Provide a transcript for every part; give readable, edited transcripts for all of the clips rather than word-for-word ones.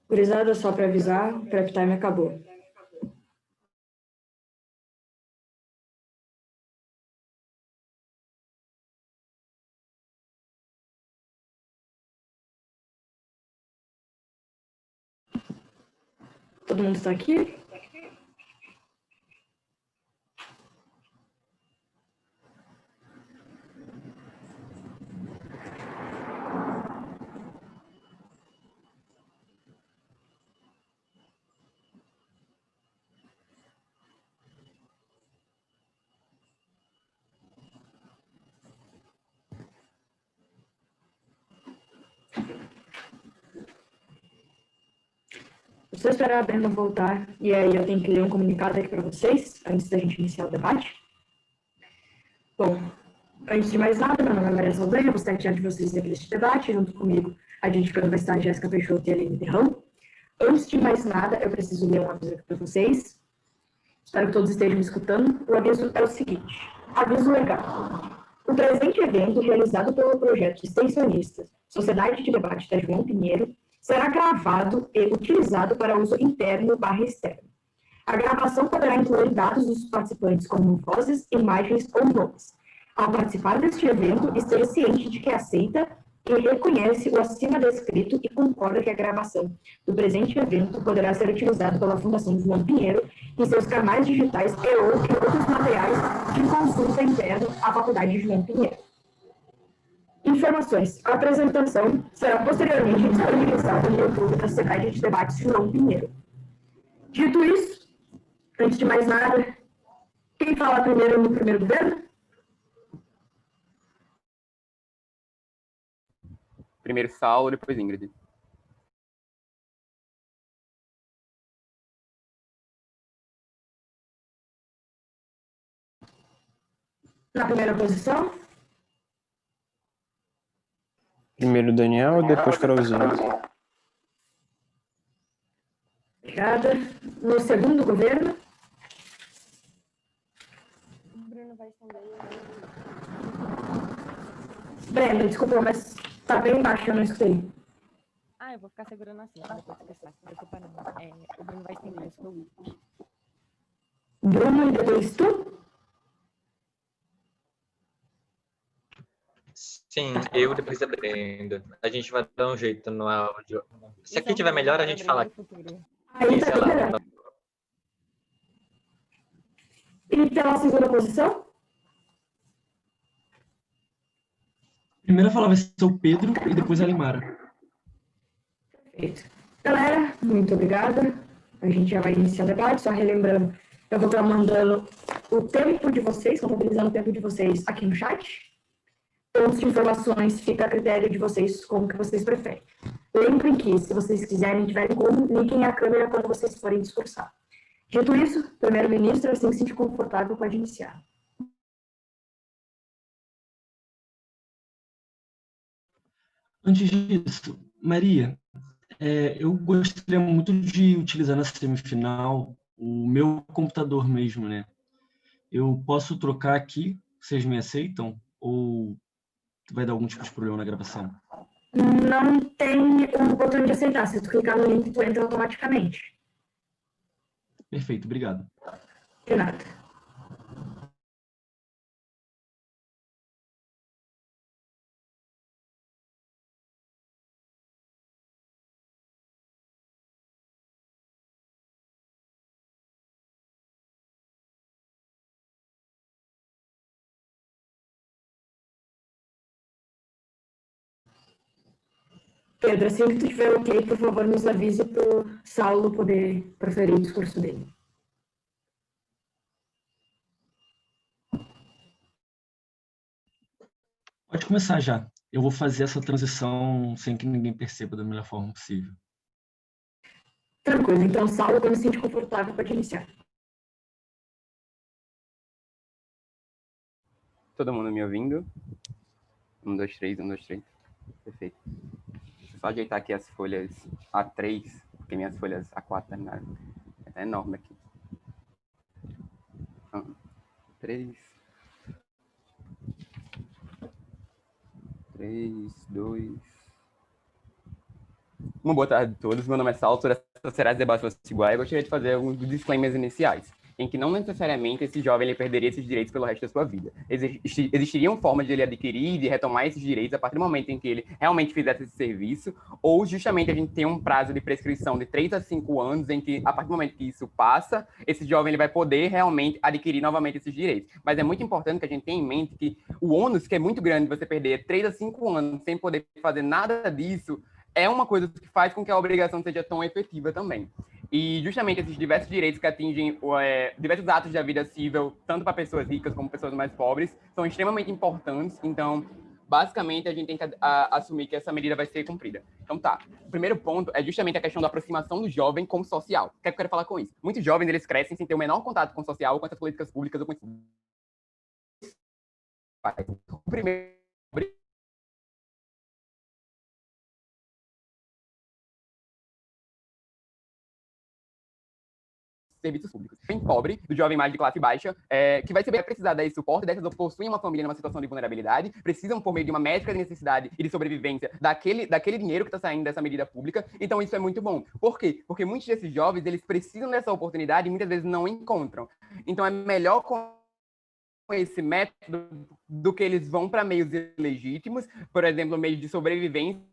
Gurizada, só para avisar, o prep time acabou. Todo mundo está aqui? Estou esperando a Brenda voltar, e aí eu tenho que ler um comunicado aqui para vocês, antes da gente iniciar o debate. Bom, antes de mais nada, meu nome é Maria Saldanha, vou estar diante de vocês neste debate, junto comigo, a identificando vai estar a Jéssica Peixoto e a Aline Terrão. Antes de mais nada, eu preciso ler um aviso aqui para vocês. Espero que todos estejam me escutando. O aviso é o seguinte: aviso legal. O presente evento, realizado pelo projeto extensionista Sociedade de Debate da João Pinheiro, será gravado e utilizado para uso interno/externo. A gravação poderá incluir dados dos participantes como vozes, imagens ou nomes. Ao participar deste evento, esteja ciente de que aceita e reconhece o acima descrito e concorda que a gravação do presente evento poderá ser utilizada pela Fundação João Pinheiro em seus canais digitais e ou em outros materiais de consulta interno à Faculdade João Pinheiro. Informações. A apresentação será posteriormente disponibilizada no YouTube da Sociedade de Debates João Pinheiro. Dito isso, antes de mais nada, quem fala primeiro no primeiro governo? Primeiro Saulo, depois Ingrid. Na primeira posição? Primeiro Daniel, depois Carolzinha. Obrigada. No segundo governo? Bruno vai estender. Brenda, desculpa, mas tá bem baixo, eu não escutei. Eu vou ficar segurando assim, depois esquecer. Não se preocupa não. O Bruno vai estender, eu sou o último. Bruno e depois tu? Sim, eu depois da Brenda. A gente vai dar um jeito no áudio. Se aqui tiver melhor, a gente fala. Aí tá Sei bem lá. melhor. E pela segunda posição? Primeiro a falar vai ser o Pedro e depois a Limara. Perfeito. Galera, muito obrigada. A gente já vai iniciar o debate, só relembrando, eu vou estar mandando o tempo de vocês, contabilizando o tempo de vocês aqui no chat. Pontos de informações fica a critério de vocês, como que vocês preferem. Lembrem que, se vocês quiserem, tiverem como, liguem a câmera quando vocês forem discursar. Dito isso, o primeiro-ministro, assim que se sentir confortável, pode iniciar. Antes disso, Maria, eu gostaria muito de utilizar na semifinal o meu computador mesmo, né? Eu posso trocar aqui, vocês me aceitam? Ou vai dar algum tipo de problema na gravação? Não tem o botão de aceitar. Se tu clicar no link, tu entra automaticamente. Perfeito, obrigado. De nada. Pedro, assim que tu tiver ok, por favor, nos avise para o Saulo poder proferir o discurso dele. Pode começar já. Eu vou fazer essa transição sem que ninguém perceba da melhor forma possível. Tranquilo, então, Saulo, quando se sente confortável, pode iniciar. Todo mundo me ouvindo? 1, 2, 3, 1, 2, 3. Perfeito. Deixa eu só ajeitar aqui as folhas A3, porque minhas folhas A4 terminaram. É enorme aqui. 1, 3. 3, 2, Uma boa tarde a todos. Meu nome é Saulo, sou da Serasa de Baixo Igual. Eu gostaria de fazer alguns disclaimers iniciais, em que não necessariamente esse jovem ele perderia esses direitos pelo resto da sua vida. Existiriam formas de ele adquirir e de retomar esses direitos a partir do momento em que ele realmente fizesse esse serviço, ou justamente a gente tem um prazo de prescrição de 3 a 5 anos, em que, a partir do momento que isso passa, esse jovem ele vai poder realmente adquirir novamente esses direitos. Mas é muito importante que a gente tenha em mente que o ônus, que é muito grande, você perder 3 a 5 anos sem poder fazer nada disso, é uma coisa que faz com que a obrigação seja tão efetiva também. E justamente esses diversos direitos que atingem diversos atos da vida civil, tanto para pessoas ricas como pessoas mais pobres, são extremamente importantes. Então, basicamente, a gente tem que assumir que essa medida vai ser cumprida. Então, tá. O primeiro ponto é justamente a questão da aproximação do jovem com o social. O que é que eu quero falar com isso? Muitos jovens, eles crescem sem ter o menor contato com o social, ou com essas políticas públicas, ou com o primeiro serviços públicos. Bem pobre, do jovem mais de classe baixa, que vai precisar desse suporte, dessas que possuem uma família numa situação de vulnerabilidade, precisam, por meio de uma métrica de necessidade e de sobrevivência, daquele dinheiro que está saindo dessa medida pública. Então, isso é muito bom. Por quê? Porque muitos desses jovens, eles precisam dessa oportunidade e muitas vezes não encontram. Então, é melhor com esse método do que eles vão para meios ilegítimos, por exemplo, meios de sobrevivência,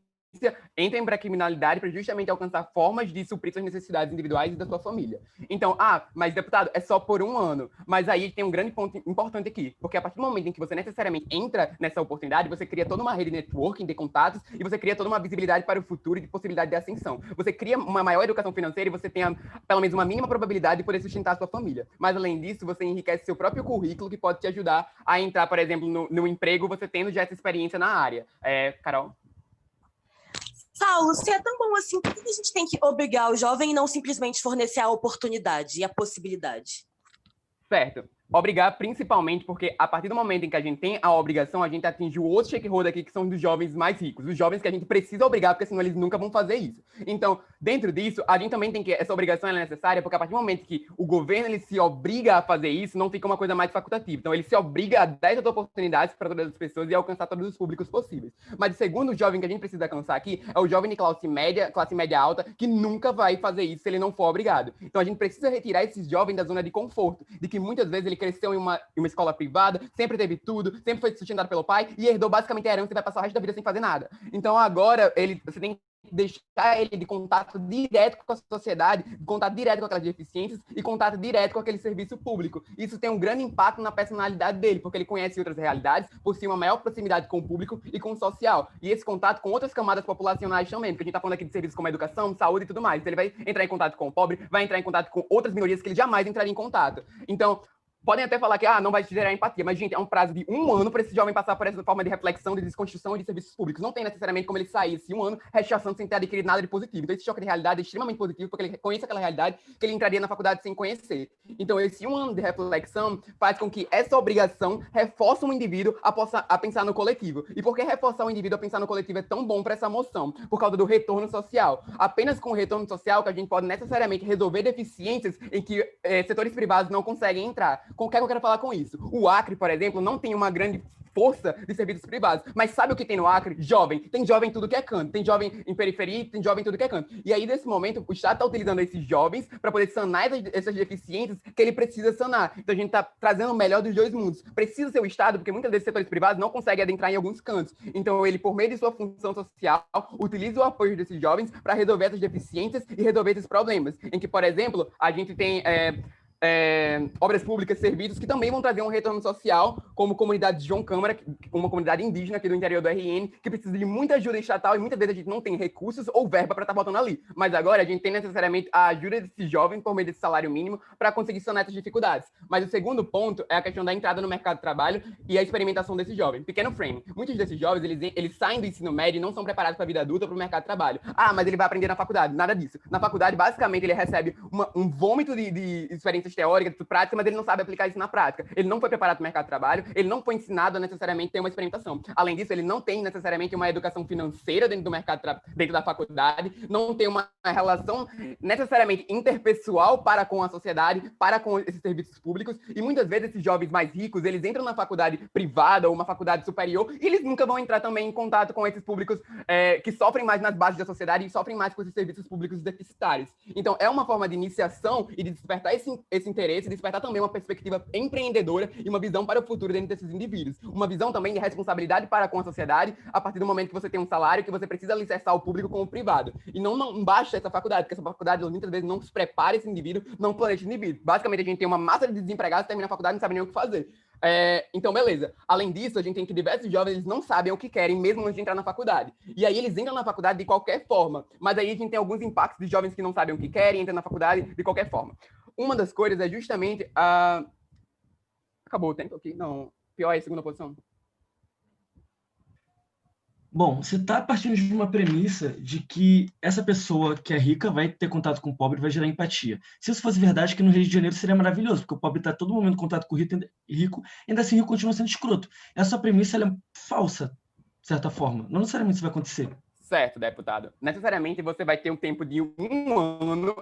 entrem para a criminalidade para justamente alcançar formas de suprir suas necessidades individuais e da sua família. Então, mas deputado, é só por 1 ano. Mas aí tem um grande ponto importante aqui, porque a partir do momento em que você necessariamente entra nessa oportunidade, você cria toda uma rede de networking, de contatos, e você cria toda uma visibilidade para o futuro e de possibilidade de ascensão. Você cria uma maior educação financeira e você tem pelo menos uma mínima probabilidade de poder sustentar a sua família. Mas, além disso, você enriquece seu próprio currículo, que pode te ajudar a entrar, por exemplo, no emprego, você tendo já essa experiência na área. Carol? Saulo, se é tão bom assim, por que a gente tem que obrigar o jovem e não simplesmente fornecer a oportunidade e a possibilidade? Certo. Obrigar principalmente porque a partir do momento em que a gente tem a obrigação, a gente atinge o outro stakeholder aqui, que são dos jovens mais ricos, os jovens que a gente precisa obrigar, porque senão eles nunca vão fazer isso. Então, dentro disso, a gente também tem que, essa obrigação é necessária, porque a partir do momento que o governo ele se obriga a fazer isso, não fica uma coisa mais facultativa. Então, ele se obriga a dar essas oportunidades para todas as pessoas e alcançar todos os públicos possíveis. Mas o segundo jovem que a gente precisa alcançar aqui é o jovem de classe média alta, que nunca vai fazer isso se ele não for obrigado. Então, a gente precisa retirar esses jovens da zona de conforto, de que muitas vezes ele cresceu em uma escola privada, sempre teve tudo, sempre foi sustentado pelo pai e herdou basicamente a herança e vai passar o resto da vida sem fazer nada. Então agora você tem que deixar ele de contato direto com a sociedade, de contato direto com aquelas deficiências e contato direto com aquele serviço público. Isso tem um grande impacto na personalidade dele, porque ele conhece outras realidades, possui uma maior proximidade com o público e com o social. E esse contato com outras camadas populacionais também, porque a gente está falando aqui de serviços como educação, saúde e tudo mais. Então ele vai entrar em contato com o pobre, vai entrar em contato com outras minorias que ele jamais entraria em contato. Então, podem até falar que não vai te gerar empatia, mas, gente, é um prazo de 1 ano para esse jovem passar por essa forma de reflexão, de desconstrução de serviços públicos. Não tem necessariamente como ele sair esse 1 ano rechaçando sem ter adquirido nada de positivo. Então, esse choque de realidade é extremamente positivo, porque ele conhece aquela realidade que ele entraria na faculdade sem conhecer. Então, esse 1 ano de reflexão faz com que essa obrigação reforce um indivíduo a pensar no coletivo. E por que reforçar um indivíduo a pensar no coletivo é tão bom para essa moção? Por causa do retorno social. Apenas com o retorno social que a gente pode necessariamente resolver deficiências em que setores privados não conseguem entrar. O que é que eu quero falar com isso? O Acre, por exemplo, não tem uma grande força de serviços privados. Mas sabe o que tem no Acre? Jovem. Tem jovem em tudo que é canto. Tem jovem em periferia, tem jovem em tudo que é canto. E aí, nesse momento, o Estado está utilizando esses jovens para poder sanar essas deficiências que ele precisa sanar. Então, a gente está trazendo o melhor dos dois mundos. Precisa ser o Estado, porque muitas vezes setores privados não conseguem adentrar em alguns cantos. Então, ele, por meio de sua função social, utiliza o apoio desses jovens para resolver essas deficiências e resolver esses problemas. Em que, por exemplo, a gente tem obras públicas, serviços que também vão trazer um retorno social, como comunidade de João Câmara, uma comunidade indígena aqui do interior do RN, que precisa de muita ajuda estatal e muitas vezes a gente não tem recursos ou verba para estar botando ali. Mas agora a gente tem necessariamente a ajuda desses jovens por meio desse salário mínimo para conseguir sanar essas dificuldades. Mas o segundo ponto é a questão da entrada no mercado de trabalho e a experimentação desses jovens. Pequeno frame. Muitos desses jovens, eles saem do ensino médio e não são preparados para a vida adulta, para o mercado de trabalho. Mas ele vai aprender na faculdade. Nada disso. Na faculdade, basicamente, ele recebe um vômito de experiências coisas teóricas, práticas, mas ele não sabe aplicar isso na prática. Ele não foi preparado para o mercado de trabalho, ele não foi ensinado a necessariamente ter uma experimentação. Além disso, ele não tem necessariamente uma educação financeira dentro do mercado, dentro da faculdade, não tem uma relação necessariamente interpessoal para com a sociedade, para com esses serviços públicos, e muitas vezes esses jovens mais ricos, eles entram na faculdade privada ou uma faculdade superior, e eles nunca vão entrar também em contato com esses públicos que sofrem mais nas bases da sociedade e sofrem mais com esses serviços públicos deficitários. Então, é uma forma de iniciação e de despertar esse interesse, despertar também uma perspectiva empreendedora e uma visão para o futuro dentro desses indivíduos. Uma visão também de responsabilidade para com a sociedade, a partir do momento que você tem um salário, que você precisa alicerçar o público com o privado. E não baixa essa faculdade, porque essa faculdade muitas vezes não se prepara esse indivíduo, não planeja esse indivíduo. Basicamente, a gente tem uma massa de desempregados que termina a faculdade e não sabe nem o que fazer. Então, beleza. Além disso, a gente tem que diversos jovens, eles não sabem o que querem, mesmo antes de entrar na faculdade. E aí eles entram na faculdade de qualquer forma. Mas aí a gente tem alguns impactos de jovens que não sabem o que querem, entram na faculdade de qualquer forma. Uma das coisas é justamente a... Acabou o tempo aqui? Não. Pior é a segunda posição. Bom, você está partindo de uma premissa de que essa pessoa que é rica vai ter contato com o pobre e vai gerar empatia. Se isso fosse verdade, aqui no Rio de Janeiro seria maravilhoso, porque o pobre está todo momento em contato com o rico, ainda assim o rico continua sendo escroto. Essa premissa ela é falsa, de certa forma. Não necessariamente isso vai acontecer. Certo, deputado. Necessariamente você vai ter um tempo de 1 ano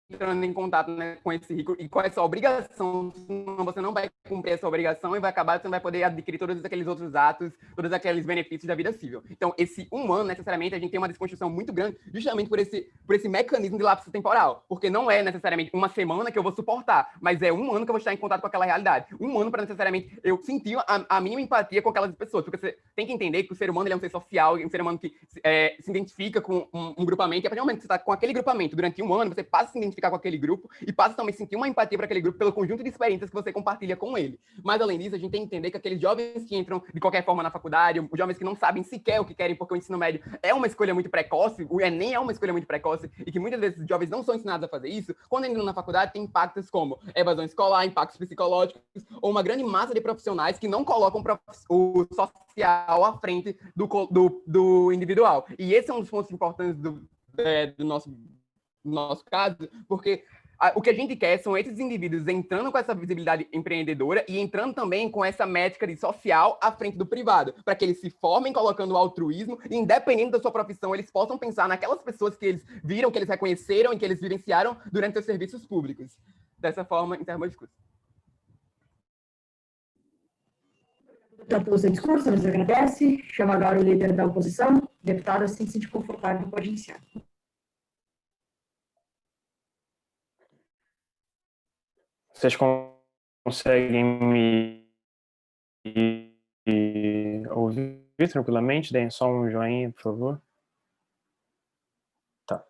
entrando em contato, né, com esse rico e com essa obrigação, senão você não vai cumprir essa obrigação e vai acabar, você não vai poder adquirir todos aqueles outros atos, todos aqueles benefícios da vida civil. Então, esse 1 ano, necessariamente, a gente tem uma desconstrução muito grande, justamente por esse mecanismo de lapso temporal, porque não é necessariamente uma semana que eu vou suportar, mas é 1 ano que eu vou estar em contato com aquela realidade. 1 ano para necessariamente eu sentir a mínima empatia com aquelas pessoas, porque você tem que entender que o ser humano ele é um ser social, um ser humano que se identifica com um grupamento, e a partir do momento que você está com aquele grupamento durante 1 ano, você passa a se identificar com aquele grupo e passa também a sentir uma empatia para aquele grupo pelo conjunto de experiências que você compartilha com ele. Mas, além disso, a gente tem que entender que aqueles jovens que entram de qualquer forma na faculdade, os jovens que não sabem sequer o que querem, porque o ensino médio é uma escolha muito precoce, o Enem é uma escolha muito precoce, e que muitas vezes os jovens não são ensinados a fazer isso, quando entram na faculdade tem impactos como evasão escolar, impactos psicológicos, ou uma grande massa de profissionais que não colocam o social à frente do individual. E esse é um dos pontos importantes do nosso caso, porque o que a gente quer são esses indivíduos entrando com essa visibilidade empreendedora e entrando também com essa métrica de social à frente do privado, para que eles se formem colocando o altruísmo e, independente da sua profissão, eles possam pensar naquelas pessoas que eles viram, que eles reconheceram e que eles vivenciaram durante os serviços públicos. Dessa forma, encerro meu discurso. Então, pelo seu discurso, nos agradece. Chama agora o líder da oposição. Deputado, assim que se sentir confortável, pode iniciar. Vocês conseguem me ouvir tranquilamente? Deem só um joinha, por favor. Tá.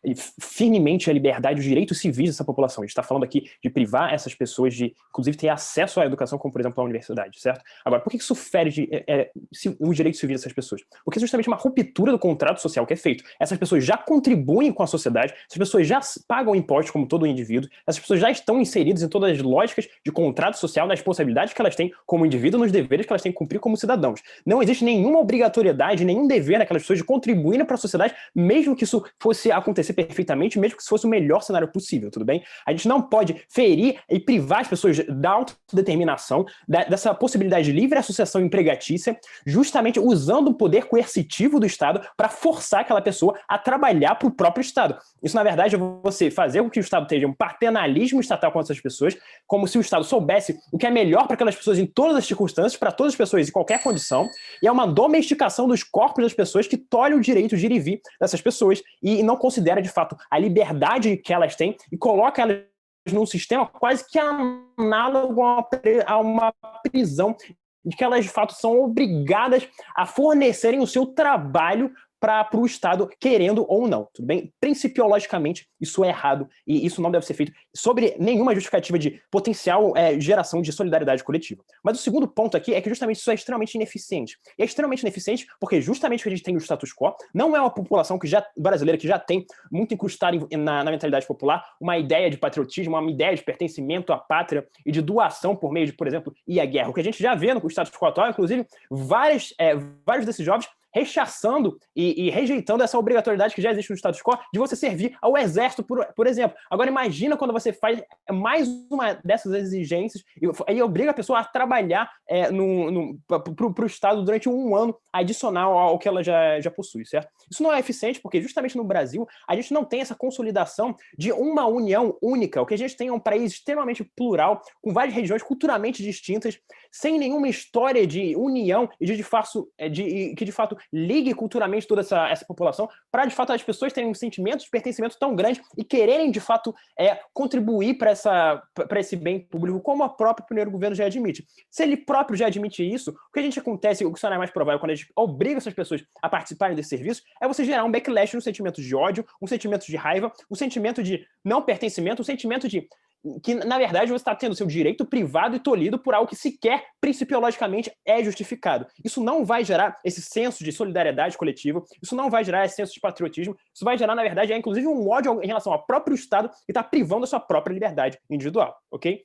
E firmemente a liberdade e os direitos civis dessa população. A gente está falando aqui de privar essas pessoas de, inclusive, ter acesso à educação, como, por exemplo, a universidade, certo? Agora, por que isso fere os direitos civis dessas pessoas? Porque é justamente uma ruptura do contrato social que é feito. Essas pessoas já contribuem com a sociedade, essas pessoas já pagam impostos como todo indivíduo, essas pessoas já estão inseridas em todas as lógicas de contrato social, nas responsabilidades que elas têm como indivíduo, nos deveres que elas têm que cumprir como cidadãos. Não existe nenhuma obrigatoriedade, nenhum dever daquelas pessoas de contribuírem para a sociedade, mesmo que isso fosse acontecer perfeitamente, mesmo que isso fosse o melhor cenário possível, tudo bem? A gente não pode ferir e privar as pessoas da autodeterminação, dessa possibilidade de livre associação empregatícia, justamente usando o poder coercitivo do Estado para forçar aquela pessoa a trabalhar para o próprio Estado. Isso, na verdade, é você fazer com que o Estado tenha um paternalismo estatal com essas pessoas, como se o Estado soubesse o que é melhor para aquelas pessoas em todas as circunstâncias, para todas as pessoas em qualquer condição, e é uma domesticação dos corpos das pessoas que tolhe o direito de ir e vir dessas pessoas e não considera, de fato, a liberdade que elas têm e coloca elas num sistema quase que análogo a uma prisão, de que elas, de fato, são obrigadas a fornecerem o seu trabalho para o Estado, querendo ou não, tudo bem? Principiologicamente, isso é errado e isso não deve ser feito sobre nenhuma justificativa de potencial geração de solidariedade coletiva. Mas o segundo ponto aqui é que justamente isso é extremamente ineficiente. E é extremamente ineficiente porque justamente o que a gente tem no status quo não é uma população brasileira que já tem muito incrustada na mentalidade popular uma ideia de patriotismo, uma ideia de pertencimento à pátria e de doação por meio de, por exemplo, ir à guerra. O que a gente já vê no status quo atual, inclusive, vários desses jovens rechaçando e rejeitando essa obrigatoriedade que já existe no status quo de você servir ao exército, por exemplo. Agora, imagina quando você faz mais uma dessas exigências e obriga a pessoa a trabalhar para o Estado durante um ano adicional ao que ela já possui, certo? Isso não é eficiente porque justamente no Brasil a gente não tem essa consolidação de uma união única. O que a gente tem é um país extremamente plural, com várias regiões culturalmente distintas, sem nenhuma história de união e que de fato ligue culturalmente toda essa população, para de fato as pessoas terem um sentimento de pertencimento tão grande e quererem de fato contribuir para esse bem público, como o próprio primeiro governo já admite. Se ele próprio já admite isso, o que a gente acontece, o que é mais provável quando a gente obriga essas pessoas a participarem desse serviço, é você gerar um backlash, um sentimento de ódio, um sentimento de raiva, um sentimento de não pertencimento, um sentimento de que, na verdade, você está tendo seu direito privado e tolhido por algo que sequer, principiologicamente, é justificado. Isso não vai gerar esse senso de solidariedade coletiva, isso não vai gerar esse senso de patriotismo, isso vai gerar, na verdade, inclusive um ódio em relação ao próprio Estado que está privando a sua própria liberdade individual, ok?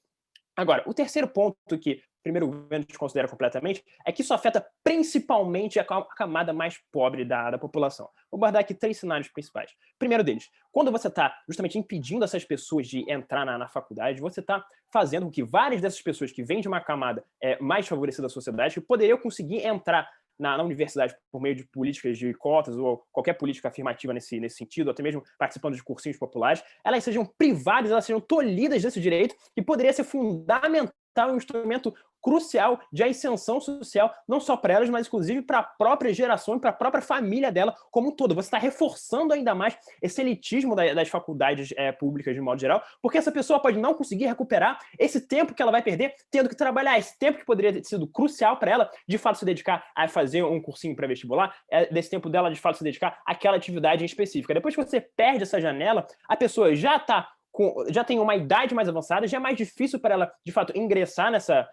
Agora, o terceiro ponto que o primeiro governo desconsidera completamente é que isso afeta principalmente a camada mais pobre da população. Vou abordar aqui 3 cenários principais. Primeiro deles, quando você está justamente impedindo essas pessoas de entrar na faculdade, você está fazendo com que várias dessas pessoas que vêm de uma camada mais favorecida da sociedade, que poderiam conseguir entrar na universidade por meio de políticas de cotas ou qualquer política afirmativa nesse sentido, ou até mesmo participando de cursinhos populares, elas sejam privadas, elas sejam tolhidas desse direito, que poderia ser fundamental, um instrumento crucial de ascensão social, não só para elas, mas inclusive para a própria geração e para a própria família dela como um todo. Você está reforçando ainda mais esse elitismo das faculdades públicas de modo geral, porque essa pessoa pode não conseguir recuperar esse tempo que ela vai perder tendo que trabalhar, esse tempo que poderia ter sido crucial para ela, de fato, se dedicar a fazer um cursinho pré-vestibular, desse tempo dela, de fato, se dedicar àquela atividade em específica. Depois que você perde essa janela, a pessoa já tem uma idade mais avançada, já é mais difícil para ela, de fato, ingressar nessa...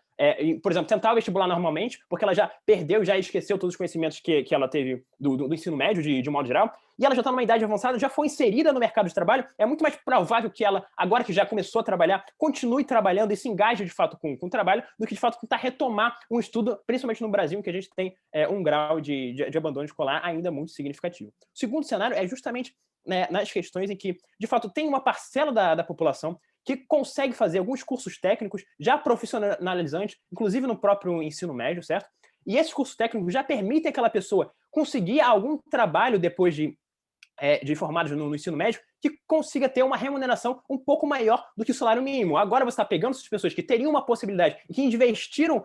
por exemplo, tentar o vestibular normalmente, porque ela já perdeu, já esqueceu todos os conhecimentos que ela teve do ensino médio, de modo geral, e ela já está numa idade avançada, já foi inserida no mercado de trabalho, é muito mais provável que ela, agora que já começou a trabalhar, continue trabalhando e se engaje, de fato, com o trabalho, do que, de fato, tentar retomar um estudo, principalmente no Brasil, em que a gente tem um grau de abandono escolar ainda muito significativo. O segundo cenário é justamente nas questões em que, de fato, tem uma parcela da população que consegue fazer alguns cursos técnicos já profissionalizantes, inclusive no próprio ensino médio, certo? E esses cursos técnicos já permitem aquela pessoa conseguir algum trabalho depois de formados no ensino médio, que consiga ter uma remuneração um pouco maior do que o salário mínimo. Agora você está pegando essas pessoas que teriam uma possibilidade e que investiram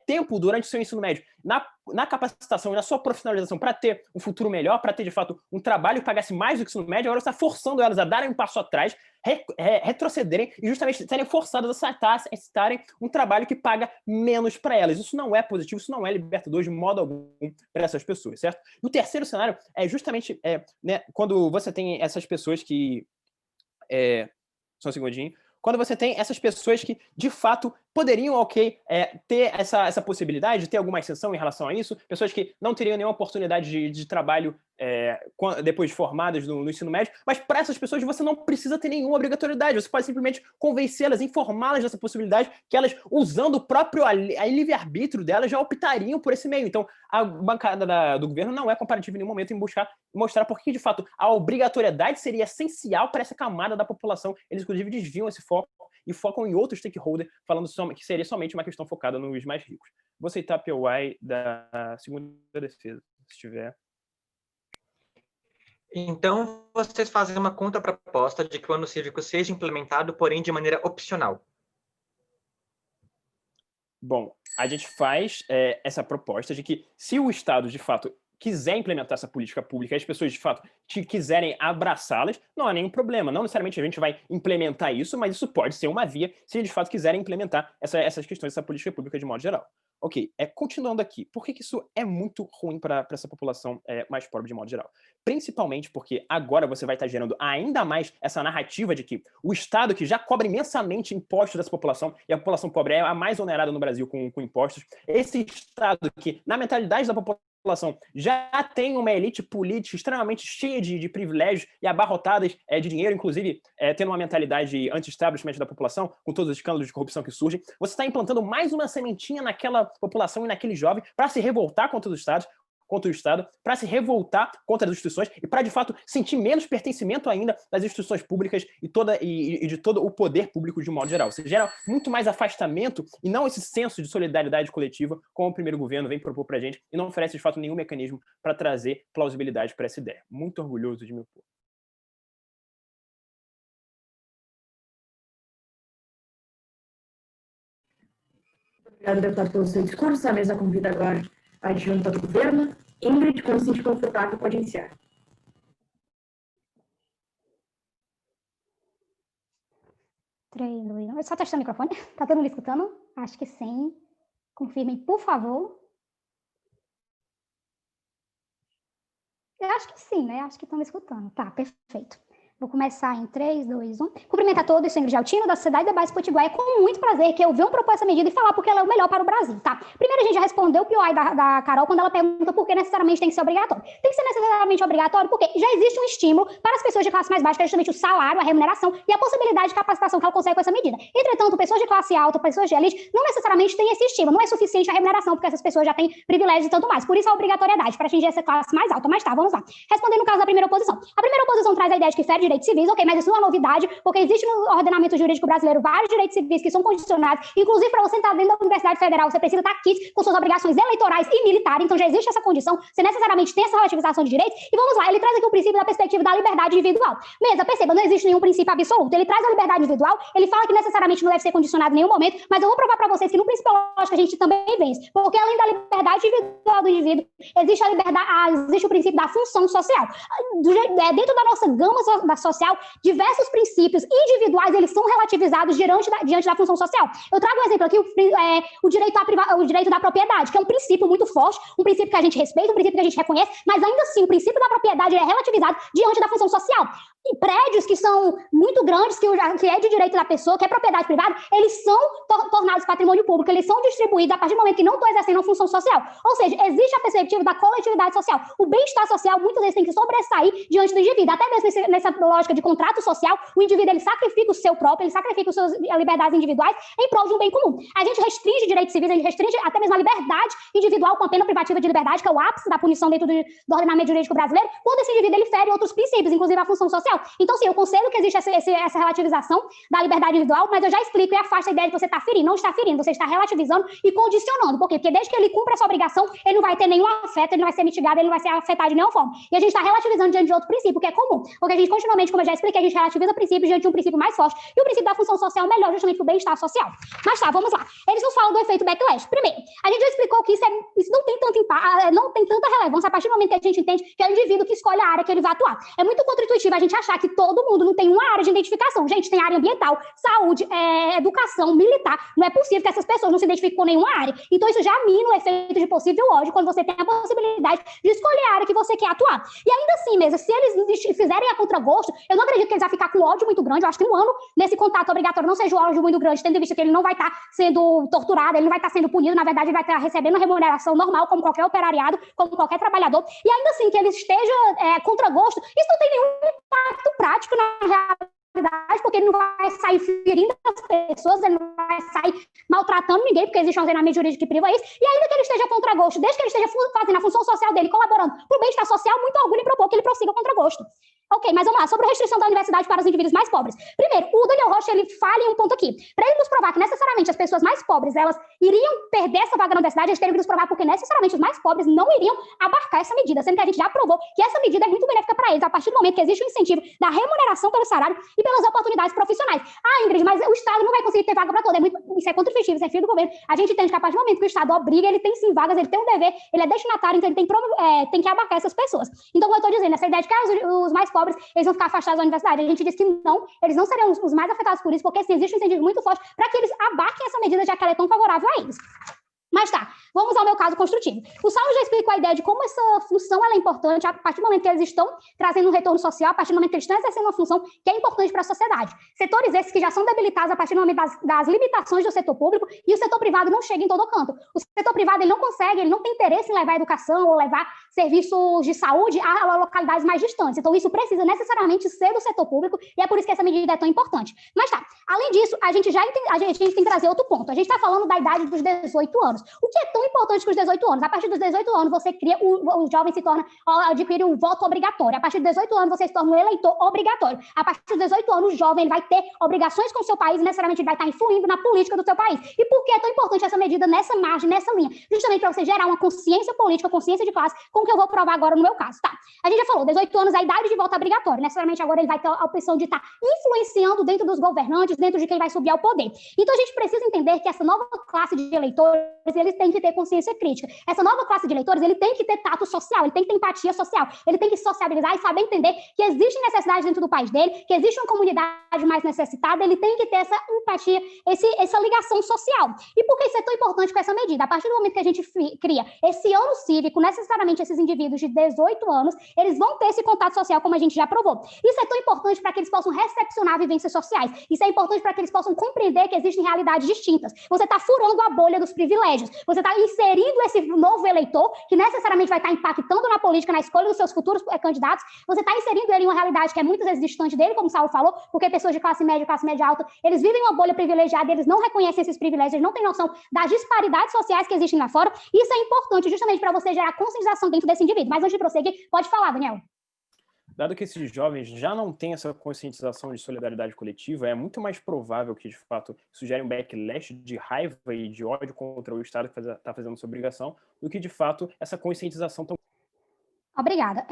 tempo durante o seu ensino médio na capacitação e na sua profissionalização para ter um futuro melhor, para ter, de fato, um trabalho que pagasse mais do que o ensino médio, agora você está forçando elas a darem um passo atrás, retrocederem e justamente serem forçadas a aceitarem um trabalho que paga menos para elas. Isso não é positivo, isso não é libertador de modo algum para essas pessoas, certo? E o terceiro cenário é justamente quando você tem essas pessoas que só um segundinho. Quando você tem essas pessoas que, de fato, poderiam, ter essa possibilidade de ter alguma exceção em relação a isso, pessoas que não teriam nenhuma oportunidade de trabalho depois de formadas no ensino médio, mas para essas pessoas você não precisa ter nenhuma obrigatoriedade, você pode simplesmente convencê-las, informá-las dessa possibilidade, que elas, usando o próprio livre-arbítrio delas, já optariam por esse meio. Então, a bancada do governo não é comparativa em nenhum momento em mostrar por que, de fato, a obrigatoriedade seria essencial para essa camada da população. Eles, inclusive, desviam esse foco e focam em outro stakeholder, falando que seria somente uma questão focada nos mais ricos. Vou aceitar a POI da segunda defesa, se tiver. Então, vocês fazem uma contraproposta de que o ano cívico seja implementado, porém de maneira opcional. Bom, a gente faz essa proposta de que, se o Estado, de fato, quiser implementar essa política pública, as pessoas, de fato, quiserem abraçá-las, não há nenhum problema. Não necessariamente a gente vai implementar isso, mas isso pode ser uma via se, de fato, quiserem implementar essas questões, essa política pública de modo geral. Ok, continuando aqui, por que isso é muito ruim para essa população mais pobre de modo geral? Principalmente porque agora você vai estar gerando ainda mais essa narrativa de que o Estado, que já cobra imensamente impostos dessa população, e a população pobre é a mais onerada no Brasil com impostos, esse Estado que, na mentalidade da população, já tem uma elite política extremamente cheia de privilégios e abarrotadas de dinheiro, inclusive tendo uma mentalidade anti-establishment da população, com todos os escândalos de corrupção que surgem, você está implantando mais uma sementinha naquela população e naquele jovem para se revoltar contra os Estados, contra o Estado, para se revoltar contra as instituições e para, de fato, sentir menos pertencimento ainda das instituições públicas e de todo o poder público de um modo geral. Você gera muito mais afastamento e não esse senso de solidariedade coletiva como o primeiro governo vem propor para a gente e não oferece, de fato, nenhum mecanismo para trazer plausibilidade para essa ideia. Muito orgulhoso de meu povo. Obrigado, deputado, pelo seu discurso. A mesa convida agora a adjunta do governo. Ingrid, quando se sentir confortável, pode iniciar. 3, 2, 1. Eu só testando o microfone. Tá todo mundo escutando? Acho que sim. Confirmem, por favor. Eu acho que sim, né? Acho que estão me escutando. Tá, perfeito. Vou começar em 3, 2, 1. Cumprimento a todos, sou Ingrid Altino, da Sociedade de Bairros Potiguar. É com muito prazer que eu venho propor essa medida e falar porque ela é o melhor para o Brasil, tá? Primeiro, a gente já respondeu o POI da Carol quando ela pergunta por que necessariamente tem que ser obrigatório. Tem que ser necessariamente obrigatório porque já existe um estímulo para as pessoas de classe mais baixa, que é justamente o salário, a remuneração e a possibilidade de capacitação que ela consegue com essa medida. Entretanto, pessoas de classe alta, pessoas de elite, não necessariamente têm esse estímulo. Não é suficiente a remuneração, porque essas pessoas já têm privilégios e tanto mais. Por isso, a obrigatoriedade para atingir essa classe mais alta. Mas tá, vamos lá. Respondendo no caso da primeira oposição. A primeira oposição traz a ideia de que fere direitos civis, ok, mas isso não é novidade, porque existe no ordenamento jurídico brasileiro vários direitos civis que são condicionados, inclusive para você entrar dentro da Universidade Federal, você precisa estar aqui com suas obrigações eleitorais e militares, então já existe essa condição, você necessariamente tem essa relativização de direitos, e vamos lá, ele traz aqui o princípio da perspectiva da liberdade individual. Mesa, perceba, não existe nenhum princípio absoluto, ele traz a liberdade individual, ele fala que necessariamente não deve ser condicionado em nenhum momento, mas eu vou provar para vocês que no princípio lógico a gente também vence, porque além da liberdade individual do indivíduo, existe a liberdade, existe o princípio da função social. Dentro da nossa gama social, diversos princípios individuais, eles são relativizados diante da função social. Eu trago um exemplo aqui, o direito da propriedade, que é um princípio muito forte, um princípio que a gente respeita, um princípio que a gente reconhece, mas ainda assim, o princípio da propriedade é relativizado diante da função social. E prédios que são muito grandes, que é de direito da pessoa, que é propriedade privada, eles são tornados patrimônio público, eles são distribuídos a partir do momento que não estão exercendo a função social. Ou seja, existe a perspectiva da coletividade social. O bem-estar social, muitas vezes, tem que sobressair diante do indivíduo. Até mesmo nessa lógica de contrato social, o indivíduo ele sacrifica o seu próprio, ele sacrifica as suas liberdades individuais em prol de um bem comum. A gente restringe direitos civis, a gente restringe até mesmo a liberdade individual com a pena privativa de liberdade, que é o ápice da punição dentro do ordenamento jurídico brasileiro, quando esse indivíduo ele fere outros princípios, inclusive a função social. Então, sim, eu concedo que existe essa relativização da liberdade individual, mas eu já explico e afasto a ideia de você estar ferindo. Não está ferindo, você está relativizando e condicionando. Por quê? Porque desde que ele cumpra essa obrigação, ele não vai ter nenhum afeto, ele não vai ser mitigado, ele não vai ser afetado de nenhuma forma. E a gente está relativizando diante de outro princípio, que é comum. Porque a gente continuamente, como eu já expliquei, a gente relativiza princípios diante de um princípio mais forte. E o princípio da função social é melhor justamente para o bem-estar social. Mas tá, vamos lá. Eles nos falam do efeito backlash. Primeiro, a gente já explicou que isso não tem tanto impacto, não tem tanta relevância a partir do momento que a gente entende que é o indivíduo que escolhe a área que ele vai atuar. É muito contra-intuitivo a gente achar que todo mundo não tem uma área de identificação. Gente, tem área ambiental, saúde, educação, militar. Não é possível que essas pessoas não se identifiquem com nenhuma área. Então, isso já mina o efeito de possível ódio quando você tem a possibilidade de escolher a área que você quer atuar. E ainda assim, mesmo, se eles fizerem a contragosto, eu não acredito que eles vão ficar com ódio muito grande. Eu acho que um ano nesse contato obrigatório não seja um ódio muito grande, tendo em vista que ele não vai estar sendo torturado, ele não vai estar sendo punido, na verdade, ele vai estar recebendo uma remuneração normal, como qualquer operariado, como qualquer trabalhador. E ainda assim, que ele esteja contra gosto, isso não tem nenhum impacto prático na realidade, porque ele não vai sair ferindo as pessoas, ele não vai sair maltratando ninguém, porque existe um ordenamento jurídico que priva isso, e ainda que ele esteja contra gosto, desde que ele esteja fazendo a função social dele, colaborando para o bem-estar social, muito orgulho em propor que ele prossiga contra gosto. Ok, mas vamos lá, sobre a restrição da universidade para os indivíduos mais pobres. Primeiro, o Daniel Rocha, ele fala em um ponto aqui. Para ele nos provar que necessariamente as pessoas mais pobres, elas iriam perder essa vaga na universidade, eles teriam que nos provar porque necessariamente os mais pobres não iriam abarcar essa medida, sendo que a gente já provou que essa medida é muito benéfica para eles, a partir do momento que existe um incentivo da remuneração pelo salário e pelas oportunidades profissionais. Ah, Ingrid, mas o Estado não vai conseguir ter vaga para todo. Isso é contra-intuitivo, isso é filho do governo. A gente entende que a partir do momento que o Estado obriga, ele tem sim vagas, ele tem um dever, ele é destinatário, então ele tem que abarcar essas pessoas. Então, como eu estou dizendo, essa ideia de que os mais pobres, eles vão ficar afastados da universidade, a gente diz que não, eles não seriam os mais afetados por isso, porque sim, existe um incentivo muito forte para que eles abarquem essa medida, já que ela é tão favorável a eles. Mas tá, vamos ao meu caso construtivo. O Saulo já explicou a ideia de como essa função ela é importante a partir do momento que eles estão trazendo um retorno social, a partir do momento que eles estão exercendo uma função que é importante para a sociedade. Setores esses que já são debilitados a partir do momento das limitações do setor público, e o setor privado não chega em todo canto. O setor privado ele não consegue, ele não tem interesse em levar educação ou levar serviços de saúde a localidades mais distantes. Então, isso precisa necessariamente ser do setor público e é por isso que essa medida é tão importante. Mas tá, além disso, a gente tem que trazer outro ponto. A gente está falando da idade dos 18 anos. O que é tão importante que os 18 anos? A partir dos 18 anos, você cria, o jovem adquire um voto obrigatório. A partir dos 18 anos, você se torna um eleitor obrigatório. A partir dos 18 anos, o jovem vai ter obrigações com o seu país e necessariamente ele vai estar influindo na política do seu país. E por que é tão importante essa medida nessa margem, nessa linha? Justamente para você gerar uma consciência política, consciência de classe, com o que eu vou provar agora no meu caso, tá? A gente já falou, 18 anos, a idade de voto obrigatório. Necessariamente agora ele vai ter a opção de estar influenciando dentro dos governantes, dentro de quem vai subir ao poder. Então a gente precisa entender que essa nova classe de eleitores, eles têm que ter consciência crítica. Essa nova classe de eleitores, ele tem que ter tato social, ele tem que ter empatia social, ele tem que sociabilizar e saber entender que existem necessidades dentro do país dele, que existe uma comunidade mais necessitada, ele tem que ter essa empatia, essa ligação social. E por que isso é tão importante com essa medida? A partir do momento que a gente cria esse ano cívico, necessariamente esses indivíduos de 18 anos, eles vão ter esse contato social, como a gente já provou. Isso é tão importante para que eles possam recepcionar vivências sociais. Isso é importante para que eles possam compreender que existem realidades distintas. Você está furando a bolha dos privilégios. Você está inserindo esse novo eleitor, que necessariamente vai estar impactando na política, na escolha dos seus futuros candidatos. Você está inserindo ele em uma realidade que é muitas vezes distante dele, como o Saulo falou, porque pessoas de classe média alta, eles vivem uma bolha privilegiada, eles não reconhecem esses privilégios, eles não têm noção das disparidades sociais que existem lá fora. Isso é importante justamente para você gerar conscientização dentro desse indivíduo. Mas antes de prosseguir, pode falar, Daniel. Dado que esses jovens já não têm essa conscientização de solidariedade coletiva, é muito mais provável que, de fato, isso gere um backlash de raiva e de ódio contra o Estado que está fazendo sua obrigação, do que, de fato, essa conscientização tão... Obrigada.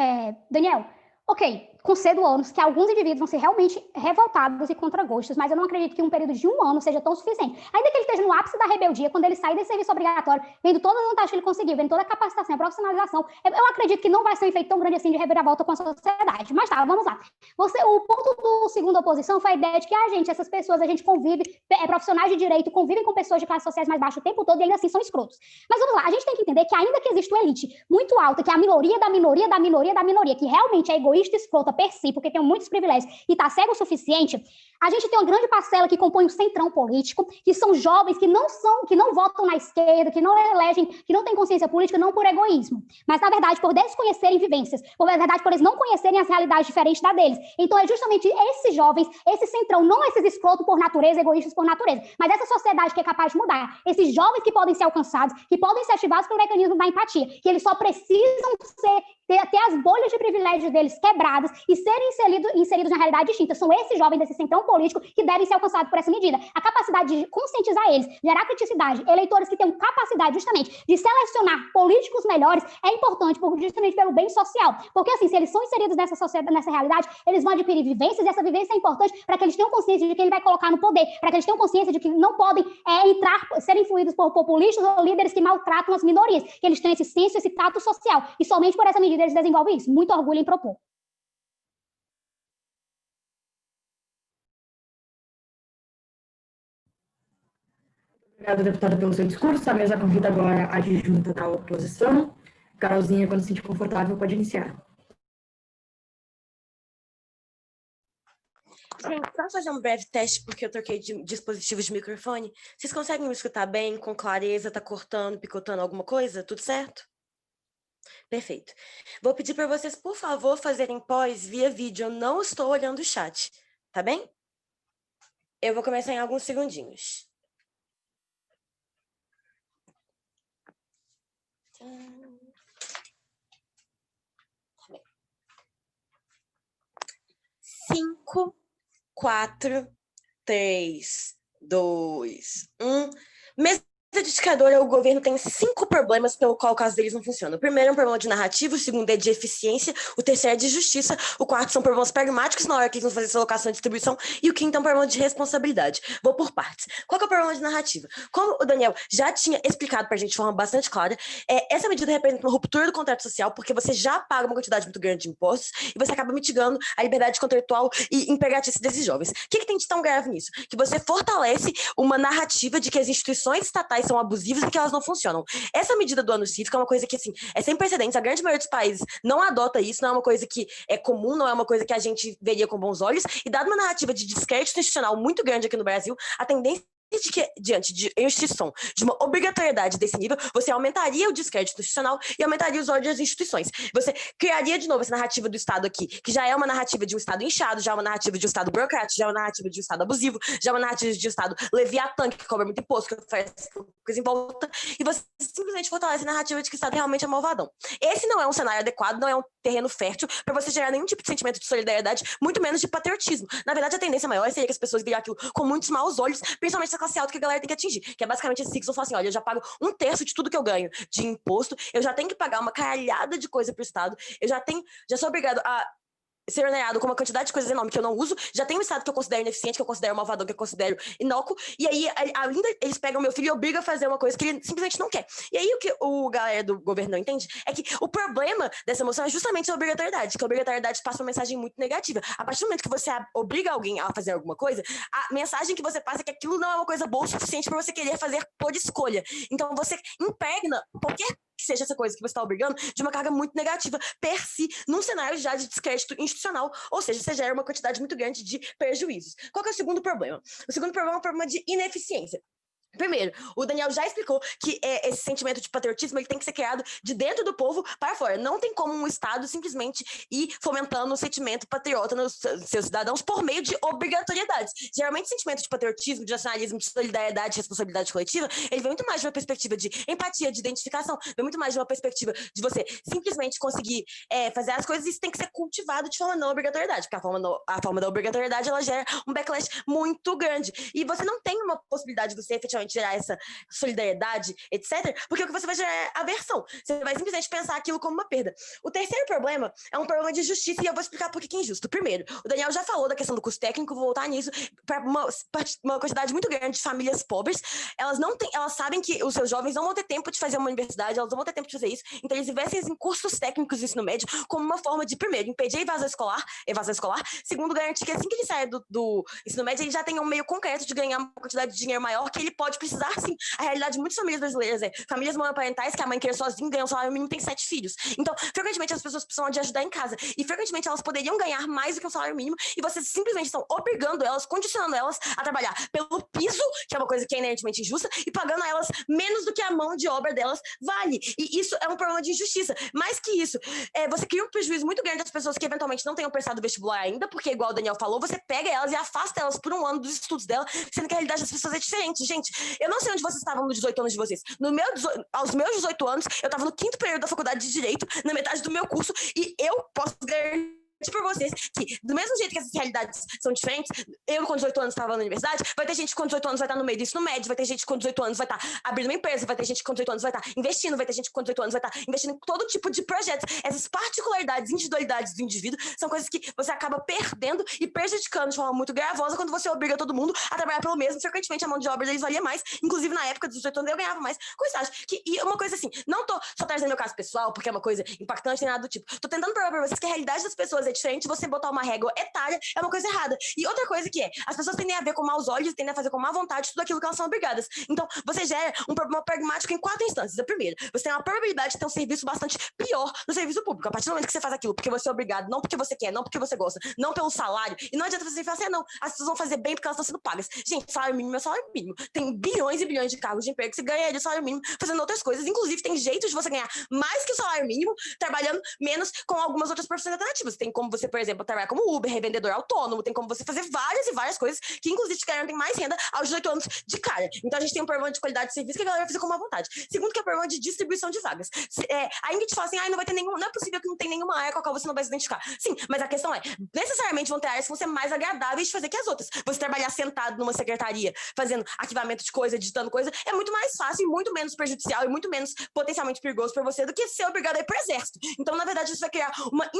Daniel, ok, concedo anos que alguns indivíduos vão ser realmente revoltados e contra gostos, mas eu não acredito que um período de 1 ano seja tão suficiente. Ainda que ele esteja no ápice da rebeldia, quando ele sai desse serviço obrigatório, vendo todas as vantagens que ele conseguiu, vendo toda a capacitação, a profissionalização, eu acredito que não vai ser um efeito tão grande assim de reviravolta com a sociedade. Mas tá, vamos lá. O ponto do segundo oposição foi a ideia de que, essas pessoas, a gente convive, profissionais de direito, convivem com pessoas de classes sociais mais baixas o tempo todo e ainda assim são escrotos. Mas vamos lá, a gente tem que entender que ainda que existe uma elite muito alta, que é a minoria da minoria da minoria da minoria, que realmente é egoísta e escrota per si, porque tem muitos privilégios e está cego o suficiente, a gente tem uma grande parcela que compõe o centrão político, que são jovens que não votam na esquerda, que não elegem, que não têm consciência política, não por egoísmo, mas na verdade por desconhecerem vivências, por eles não conhecerem as realidades diferentes da deles. Então é justamente esses jovens, esse centrão, não esses escrotos por natureza, egoístas por natureza, mas essa sociedade que é capaz de mudar, esses jovens que podem ser alcançados, que podem ser ativados pelo mecanismo da empatia, que eles só precisam ter as bolhas de privilégios deles quebradas e serem inseridos na realidade distinta. São esses jovens desse centrão político que devem ser alcançados por essa medida. A capacidade de conscientizar eles, gerar criticidade, eleitores que tenham capacidade justamente de selecionar políticos melhores é importante justamente pelo bem social. Porque assim, se eles são inseridos nessa sociedade, nessa realidade, eles vão adquirir vivências e essa vivência é importante para que eles tenham consciência de que ele vai colocar no poder, para que eles tenham consciência de que não podem ser influídos por populistas ou líderes que maltratam as minorias, que eles tenham esse senso, esse tato social. E somente por essa medida eles desenvolvem isso. Muito orgulho em propor. Obrigada, deputada, pelo seu discurso. A mesa convida agora a adjunta da oposição. Carolzinha, quando se sentir confortável, pode iniciar. Gente, só fazer um breve teste, porque eu troquei de dispositivo de microfone. Vocês conseguem me escutar bem, com clareza? Tá cortando, picotando alguma coisa? Tudo certo? Perfeito. Vou pedir para vocês, por favor, fazerem pós via vídeo. Eu não estou olhando o chat, tá bem? Eu vou começar em alguns segundinhos. 5, 4, 3, 2, 1. Mesa edificadora, o governo tem 5 problemas pelo qual o caso deles não funciona. O primeiro é um problema de narrativa, o segundo é de eficiência, o terceiro é de justiça, o quarto são problemas pragmáticos na hora que eles vão fazer essa alocação e distribuição, e o quinto é um problema de responsabilidade. Vou por partes. Qual que é o problema de narrativa? Como o Daniel já tinha explicado pra gente de forma bastante clara, essa medida representa uma ruptura do contrato social, porque você já paga uma quantidade muito grande de impostos e você acaba mitigando a liberdade contratual e imperativa desses jovens. O que tem de tão grave nisso? Que você fortalece uma narrativa de que as instituições estatais são abusivas e que elas não funcionam. Essa medida do ano cívico é uma coisa que, assim, é sem precedentes. A grande maioria dos países não adota isso, não é uma coisa que é comum, não é uma coisa que a gente veria com bons olhos, e dada uma narrativa de descrédito institucional muito grande aqui no Brasil, a tendência diante de instituição, de uma obrigatoriedade desse nível, você aumentaria o descrédito institucional e aumentaria os ódios às instituições. Você criaria de novo essa narrativa do Estado aqui, que já é uma narrativa de um Estado inchado, já é uma narrativa de um Estado burocrático, já é uma narrativa de um Estado abusivo, já é uma narrativa de um Estado leviatã, que cobra muito imposto, que oferece coisa em volta, e você simplesmente fortalece a narrativa de que o Estado realmente é malvadão. Esse não é um cenário adequado, não é um terreno fértil para você gerar nenhum tipo de sentimento de solidariedade, muito menos de patriotismo. Na verdade, a tendência maior seria que as pessoas virem aquilo com muitos maus olhos, principalmente essa classe alta que a galera tem que atingir, que é basicamente esse ciclo, falar assim, olha, eu já pago 1/3 de tudo que eu ganho de imposto, eu já tenho que pagar uma caralhada de coisa pro Estado, já sou obrigado a ser onerado com uma quantidade de coisas enorme que eu não uso, já tem um Estado que eu considero ineficiente, que eu considero malvadão, que eu considero inócuo, e aí ainda eles pegam meu filho e obligam a fazer uma coisa que ele simplesmente não quer. E aí o que o galera do governo não entende é que o problema dessa moção é justamente a obrigatoriedade, que a obrigatoriedade passa uma mensagem muito negativa. A partir do momento que você obriga alguém a fazer alguma coisa, a mensagem que você passa é que aquilo não é uma coisa boa o suficiente para você querer fazer por escolha. Então você impregna qualquer que seja essa coisa que você está obrigando, de uma carga muito negativa per si, num cenário já de descrédito institucional, ou seja, você gera uma quantidade muito grande de prejuízos. Qual que é o segundo problema? O segundo problema é um problema de ineficiência. Primeiro, o Daniel já explicou que esse sentimento de patriotismo ele tem que ser criado de dentro do povo para fora. Não tem como um Estado simplesmente ir fomentando o sentimento patriota nos seus cidadãos por meio de obrigatoriedades. Geralmente, o sentimento de patriotismo, de nacionalismo, de solidariedade, de responsabilidade coletiva, ele vem muito mais de uma perspectiva de empatia, de identificação, vem muito mais de uma perspectiva de você simplesmente conseguir fazer as coisas, e isso tem que ser cultivado de forma não obrigatoriedade, porque a forma da obrigatoriedade ela gera um backlash muito grande. E você não tem uma possibilidade de você efetivamente gerar essa solidariedade, etc., porque o que você vai gerar é aversão. Você vai simplesmente pensar aquilo como uma perda. O terceiro problema é um problema de justiça, e eu vou explicar por que é injusto. Primeiro, o Daniel já falou da questão do custo técnico, vou voltar nisso, para uma quantidade muito grande de famílias pobres, elas sabem que os seus jovens não vão ter tempo de fazer uma universidade, elas não vão ter tempo de fazer isso, então eles investem em cursos técnicos do ensino médio como uma forma de, primeiro, impedir a evasão escolar, segundo, garantir que assim que ele saia do ensino médio, ele já tenha um meio concreto de ganhar uma quantidade de dinheiro maior, que ele pode precisar, sim. A realidade de muitas famílias brasileiras é famílias monoparentais que a mãe quer sozinha, ganha um salário mínimo e tem 7 filhos. Então, frequentemente as pessoas precisam de ajudar em casa, e frequentemente elas poderiam ganhar mais do que um salário mínimo, e vocês simplesmente estão obrigando elas, condicionando elas a trabalhar pelo piso, que é uma coisa que é inerentemente injusta, e pagando a elas menos do que a mão de obra delas vale. E isso é um problema de injustiça. Mais que isso, você cria um prejuízo muito grande das pessoas que eventualmente não tenham prestado vestibular ainda, porque, igual o Daniel falou, você pega elas e afasta elas por um ano dos estudos dela, sendo que a realidade das pessoas é diferente. Gente, eu não sei onde vocês estavam nos 18 anos de vocês. Aos meus 18 anos, eu estava no 5º período da faculdade de Direito, na metade do meu curso, e eu posso garantir para vocês que, do mesmo jeito que essas realidades são diferentes, eu com 18 anos estava na universidade, vai ter gente com 18 anos vai estar no meio do ensino médio, vai ter gente com 18 anos vai estar abrindo uma empresa, vai ter gente com 18 anos vai estar investindo, vai ter gente com 18 anos vai estar investindo em todo tipo de projetos. Essas particularidades, individualidades do indivíduo são coisas que você acaba perdendo e prejudicando de forma muito gravosa quando você obriga todo mundo a trabalhar pelo mesmo. Frequentemente a mão de obra deles valia mais, inclusive na época dos 18 anos eu ganhava mais com estágio. E uma coisa assim, não tô só trazendo meu caso pessoal, porque é uma coisa impactante, nem nada do tipo. Tô tentando provar pra vocês que a realidade das pessoas é diferente, você botar uma régua etária é uma coisa errada. E outra coisa que as pessoas tendem a ver com maus olhos, tendem a fazer com má vontade tudo aquilo que elas são obrigadas. Então, você gera um problema pragmático em 4 instâncias. A primeira, você tem uma probabilidade de ter um serviço bastante pior no serviço público. A partir do momento que você faz aquilo porque você é obrigado, não porque você quer, não porque você gosta, não pelo salário, e não adianta você falar assim, não, as pessoas vão fazer bem porque elas estão sendo pagas. Gente, salário mínimo é salário mínimo. Tem bilhões e bilhões de cargos de emprego que você ganharia o salário mínimo fazendo outras coisas. Inclusive, tem jeitos de você ganhar mais que o salário mínimo trabalhando menos com algumas outras profissões alternativas. Tem como você, por exemplo, trabalhar como Uber, revendedor autônomo, tem como você fazer várias e várias coisas que, inclusive, te garantem mais renda aos 18 anos de cara. Então, a gente tem um problema de qualidade de serviço que a galera vai fazer com má vontade. Segundo, que é o problema de distribuição de vagas. A Ingrid fala assim, não vai ter nenhum, não é possível que não tenha nenhuma área com a qual você não vai se identificar. Sim, mas a questão é, necessariamente vão ter áreas que vão ser mais agradáveis de fazer que as outras. Você trabalhar sentado numa secretaria, fazendo arquivamento de coisa, digitando coisa, é muito mais fácil e muito menos prejudicial e muito menos potencialmente perigoso para você do que ser obrigado a ir pro exército. Então, na verdade, isso vai criar uma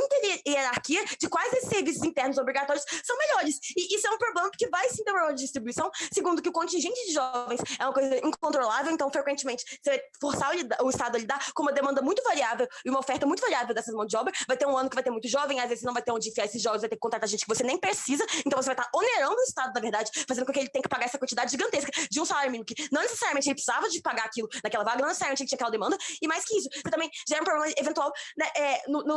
hierarquia de quais esses serviços internos obrigatórios são melhores. E isso é um problema porque vai sim ter um problema de distribuição. Segundo, que o contingente de jovens é uma coisa incontrolável, então frequentemente você vai forçar o Estado a lidar com uma demanda muito variável e uma oferta muito variável dessas mãos de obra. Vai ter um ano que vai ter muito jovem, às vezes não vai ter onde enfiar esses jovens, vai ter que contratar gente que você nem precisa, então você vai estar onerando o Estado, na verdade, fazendo com que ele tenha que pagar essa quantidade gigantesca de um salário mínimo, que não necessariamente ele precisava de pagar aquilo naquela vaga, não necessariamente ele tinha aquela demanda, e mais que isso, você também gera um problema eventual, né,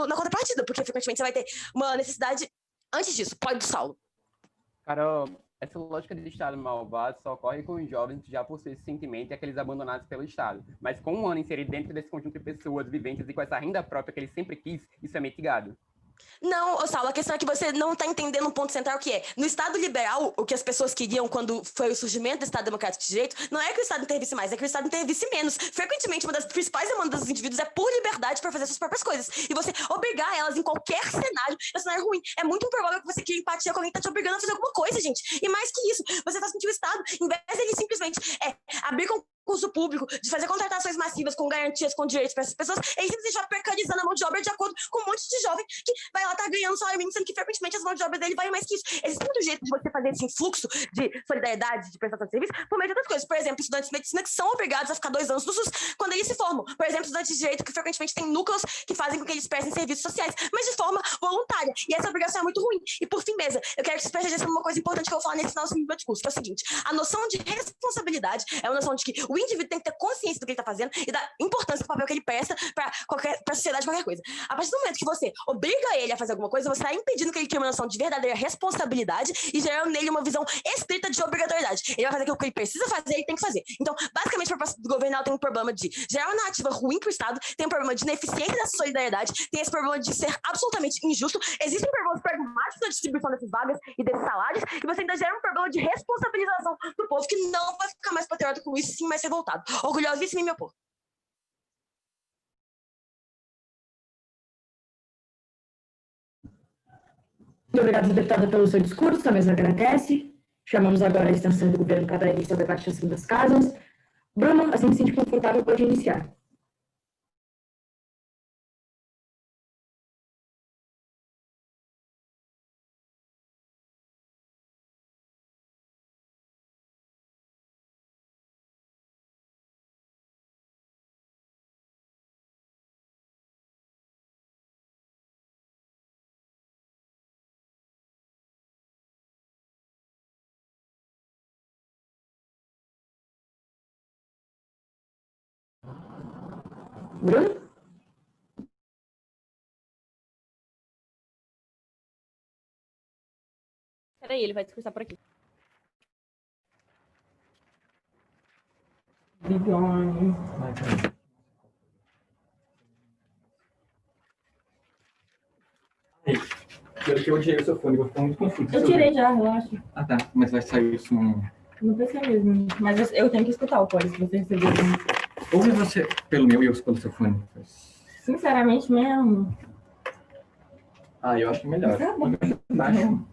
na contrapartida, porque frequentemente você vai ter uma necessidade. Antes disso, pode do Saulo. Cara, Essa lógica de Estado malvado só ocorre com os jovens que já possuem esse sentimento e aqueles abandonados pelo Estado. Mas com um ano inserido dentro desse conjunto de pessoas viventes e com essa renda própria que ele sempre quis, isso é mitigado. Não, ô Saulo, a questão é que você não está entendendo um ponto central que é, no Estado liberal, o que as pessoas queriam quando foi o surgimento do Estado Democrático de Direito, não é que o Estado intervisse mais, é que o Estado intervisse menos. Frequentemente, uma das principais demandas dos indivíduos é por liberdade para fazer suas próprias coisas. E você obrigar elas em qualquer cenário, esse cenário é ruim. É muito improvável que você crie empatia com alguém que está te obrigando a fazer alguma coisa, gente. E mais que isso, você faz com que o Estado, em vez de ele simplesmente abrir concurso público, de fazer contratações massivas com garantias, com direitos para essas pessoas, ele simplesmente vai precarizando a mão de obra de acordo com um monte de jovem que vai lá tá ganhando salário mínimo, sendo que frequentemente as mãos de obra dele valem mais que isso. Existe muito jeito de você fazer esse influxo de solidariedade, de prestação de serviço, por meio de outras coisas. Por exemplo, estudantes de medicina que são obrigados a ficar 2 anos no SUS quando eles se formam. Por exemplo, estudantes de direito que frequentemente têm núcleos que fazem com que eles prestem serviços sociais, mas de forma voluntária. E essa obrigação é muito ruim. E por fim, mesa, eu quero que vocês prestem atenção numa coisa importante que eu vou falar nesse final do meu discurso, que é o seguinte: a noção de responsabilidade é uma noção de que o indivíduo tem que ter consciência do que ele está fazendo e da importância do papel que ele presta para a sociedade, qualquer coisa. A partir do momento que você obriga ele a fazer alguma coisa, você está impedindo que ele tenha uma noção de verdadeira responsabilidade e gerando nele uma visão estrita de obrigatoriedade. Ele vai fazer aquilo que ele precisa fazer, ele tem que fazer. Então, basicamente, a proposta do governo ela tem um problema de gerar uma narrativa ruim para o Estado, tem um problema de ineficiência dessa solidariedade, tem esse problema de ser absolutamente injusto, existem problemas pragmáticos na distribuição dessas vagas e desses salários, e você ainda gera um problema de responsabilização do povo que não vai ficar mais patriota com isso, sim, mais revoltado. Orgulhosíssimo em me opor. Muito obrigada, deputada, pelo seu discurso. A mesa agradece. Chamamos agora a extensão do governo catarinense ao debate das segundas casas. Bruno, assim que se sentir confortável, pode iniciar. Bruno? Peraí, ele vai discursar por aqui. Pelo que eu tirei o seu fone, eu vou ficar muito confuso. Eu tirei já, relaxa. Ah, tá. Mas vai sair isso no... Não precisa mesmo. Mas eu tenho que escutar o pode, se você receber. Ouve você pelo meu e eu pelo seu fone. Sinceramente mesmo. Ah, eu acho melhor. Tá bom. Baixo.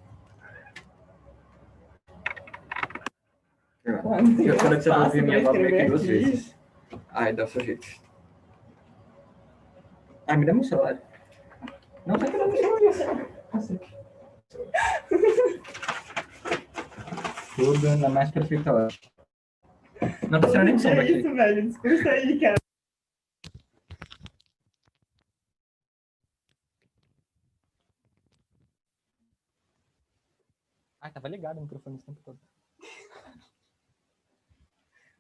Eu quero que você vai ouvir minha voz meio que 2 vezes. Ai, dá o seu jeito. Ai, me dá meu celular. Não, tá querendo tudo na mais perfeita hora. Não tá sendo nem sombra aqui. Isso, velho. Discursa aí, cara. Ai, tava ligado o microfone esse tempo todo.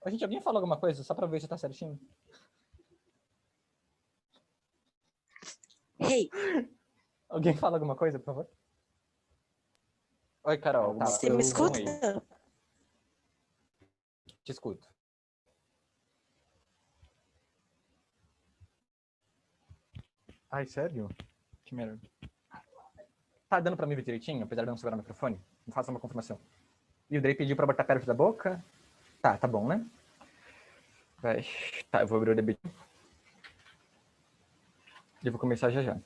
Ô, gente, alguém fala alguma coisa? Só pra ver se tá certinho. Hey. Alguém fala alguma coisa, por favor? Oi, Carol. Tá, Você me escuta? Te escuto. Ai, sério? Que merda. Tá dando pra me ver direitinho, apesar de não segurar o microfone? Me faça uma confirmação. E o Drey pediu pra botar perto da boca? Tá bom, né? Vai. Tá, eu vou abrir o debate. E vou começar já já.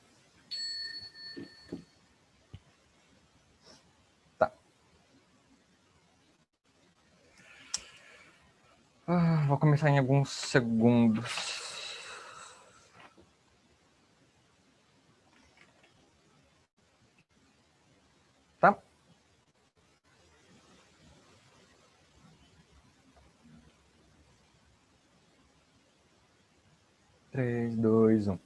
Tá. Vou começar em alguns segundos. Tá? Três, dois, um.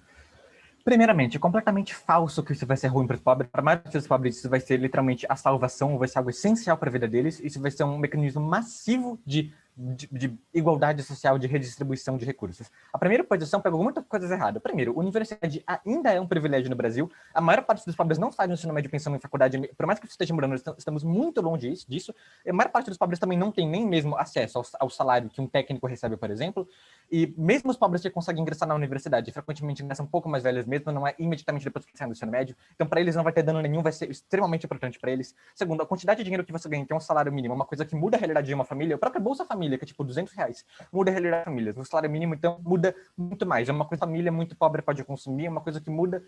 Primeiramente, é completamente falso que isso vai ser ruim para os pobres. Para a maioria dos pobres, isso vai ser literalmente a salvação, vai ser algo essencial para a vida deles. Isso vai ser um mecanismo massivo de de igualdade social, de redistribuição de recursos. A primeira posição pegou muitas coisas erradas. Primeiro, a universidade ainda é um privilégio no Brasil. A maior parte dos pobres não sai do ensino médio pensando em faculdade. Por mais que você esteja morando, estamos muito longe disso. A maior parte dos pobres também não tem nem mesmo acesso ao salário que um técnico recebe, por exemplo. E mesmo os pobres que conseguem ingressar na universidade, frequentemente ingressam um pouco mais velhos mesmo, não é imediatamente depois que saem do ensino médio. Então, para eles não vai ter dano nenhum, vai ser extremamente importante para eles. Segundo, a quantidade de dinheiro que você ganha, que é um salário mínimo, é uma coisa que muda a realidade de uma família. A própria Bolsa Família, que é tipo R$200, muda a realidade das famílias. O salário mínimo, então, muda muito mais. É uma coisa que a família muito pobre pode consumir, é uma coisa que muda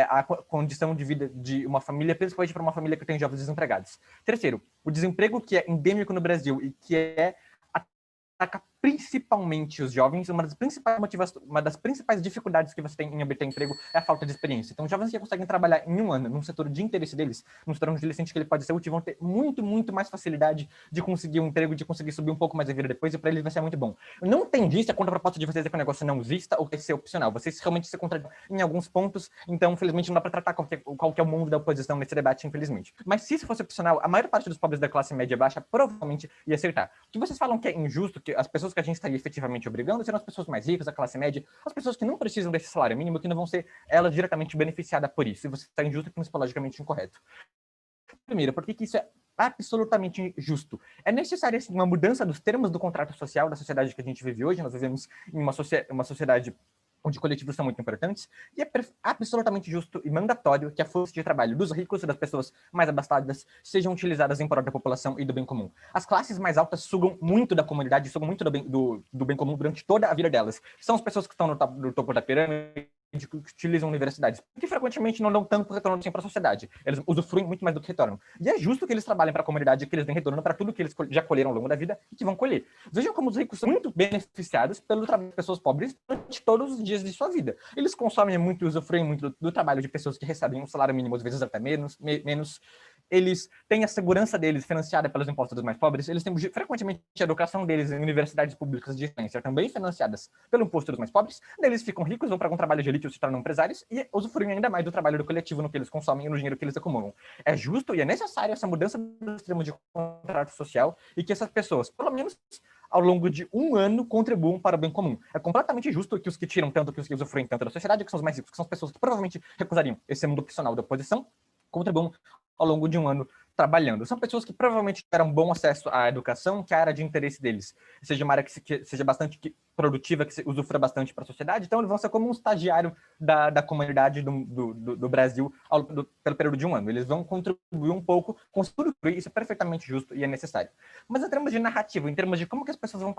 a condição de vida de uma família, principalmente para uma família que tem jovens desempregados. Terceiro, o desemprego que é endêmico no Brasil e que ataca principalmente os jovens, uma das principais dificuldades que você tem em obter emprego é a falta de experiência. Então, jovens que conseguem trabalhar em um ano, num setor de interesse deles, num setor onde eles sentem que ele pode ser útil, vão ter muito, muito mais facilidade de conseguir um emprego, de conseguir subir um pouco mais a vida depois, e para eles vai ser muito bom. Não tem disso, a contraproposta de vocês é que o negócio não exista ou vai ser opcional. Vocês realmente se contradizem em alguns pontos, então, infelizmente, não dá para tratar qual que é o mundo da oposição nesse debate, infelizmente. Mas se isso fosse opcional, a maior parte dos pobres da classe média baixa provavelmente ia acertar. O que vocês falam que é injusto, que as pessoas que a gente estaria efetivamente obrigando serão as pessoas mais ricas, a classe média, as pessoas que não precisam desse salário mínimo, que não vão ser elas diretamente beneficiadas por isso. E você está injusto e principalmente incorreto. Primeiro, por que isso é absolutamente injusto? É necessária assim, uma mudança dos termos do contrato social da sociedade que a gente vive hoje. Nós vivemos em uma sociedade onde coletivos são muito importantes, e é absolutamente justo e mandatório que a força de trabalho dos ricos e das pessoas mais abastadas sejam utilizadas em prol da população e do bem comum. As classes mais altas sugam muito da comunidade, sugam muito do bem comum durante toda a vida delas. São as pessoas que estão no topo da pirâmide, que utilizam universidades, que frequentemente não dão tanto retorno assim para a sociedade. Eles usufruem muito mais do que retornam. E é justo que eles trabalhem para a comunidade, que eles deem retorno para tudo que eles já colheram ao longo da vida e que vão colher. Vejam como os ricos são muito beneficiados pelo trabalho de pessoas pobres durante todos os dias de sua vida. Eles consomem muito e usufruem muito do trabalho de pessoas que recebem um salário mínimo, às vezes até menos. Eles têm a segurança deles financiada pelos impostos dos mais pobres, eles têm frequentemente a educação deles em universidades públicas de excelência também financiadas pelo imposto dos mais pobres, eles ficam ricos, vão para algum trabalho de elite ou se tornam empresários e usufruem ainda mais do trabalho do coletivo no que eles consomem e no dinheiro que eles acumulam. É justo e é necessário essa mudança dos termos de contrato social e que essas pessoas, pelo menos ao longo de um ano, contribuam para o bem comum. É completamente justo que os que tiram tanto, que os que usufruem tanto da sociedade, que são os mais ricos, que são as pessoas que provavelmente recusariam esse mundo opcional da oposição, contribuam ao longo de um ano trabalhando. São pessoas que provavelmente tiveram bom acesso à educação, que é a área de interesse deles seja uma área que seja bastante produtiva, que usufra bastante para a sociedade, então eles vão ser como um estagiário da comunidade do Brasil pelo período de um ano. Eles vão contribuir um pouco com tudo isso, é perfeitamente justo e é necessário. Mas em termos de narrativa, em termos de como que as pessoas vão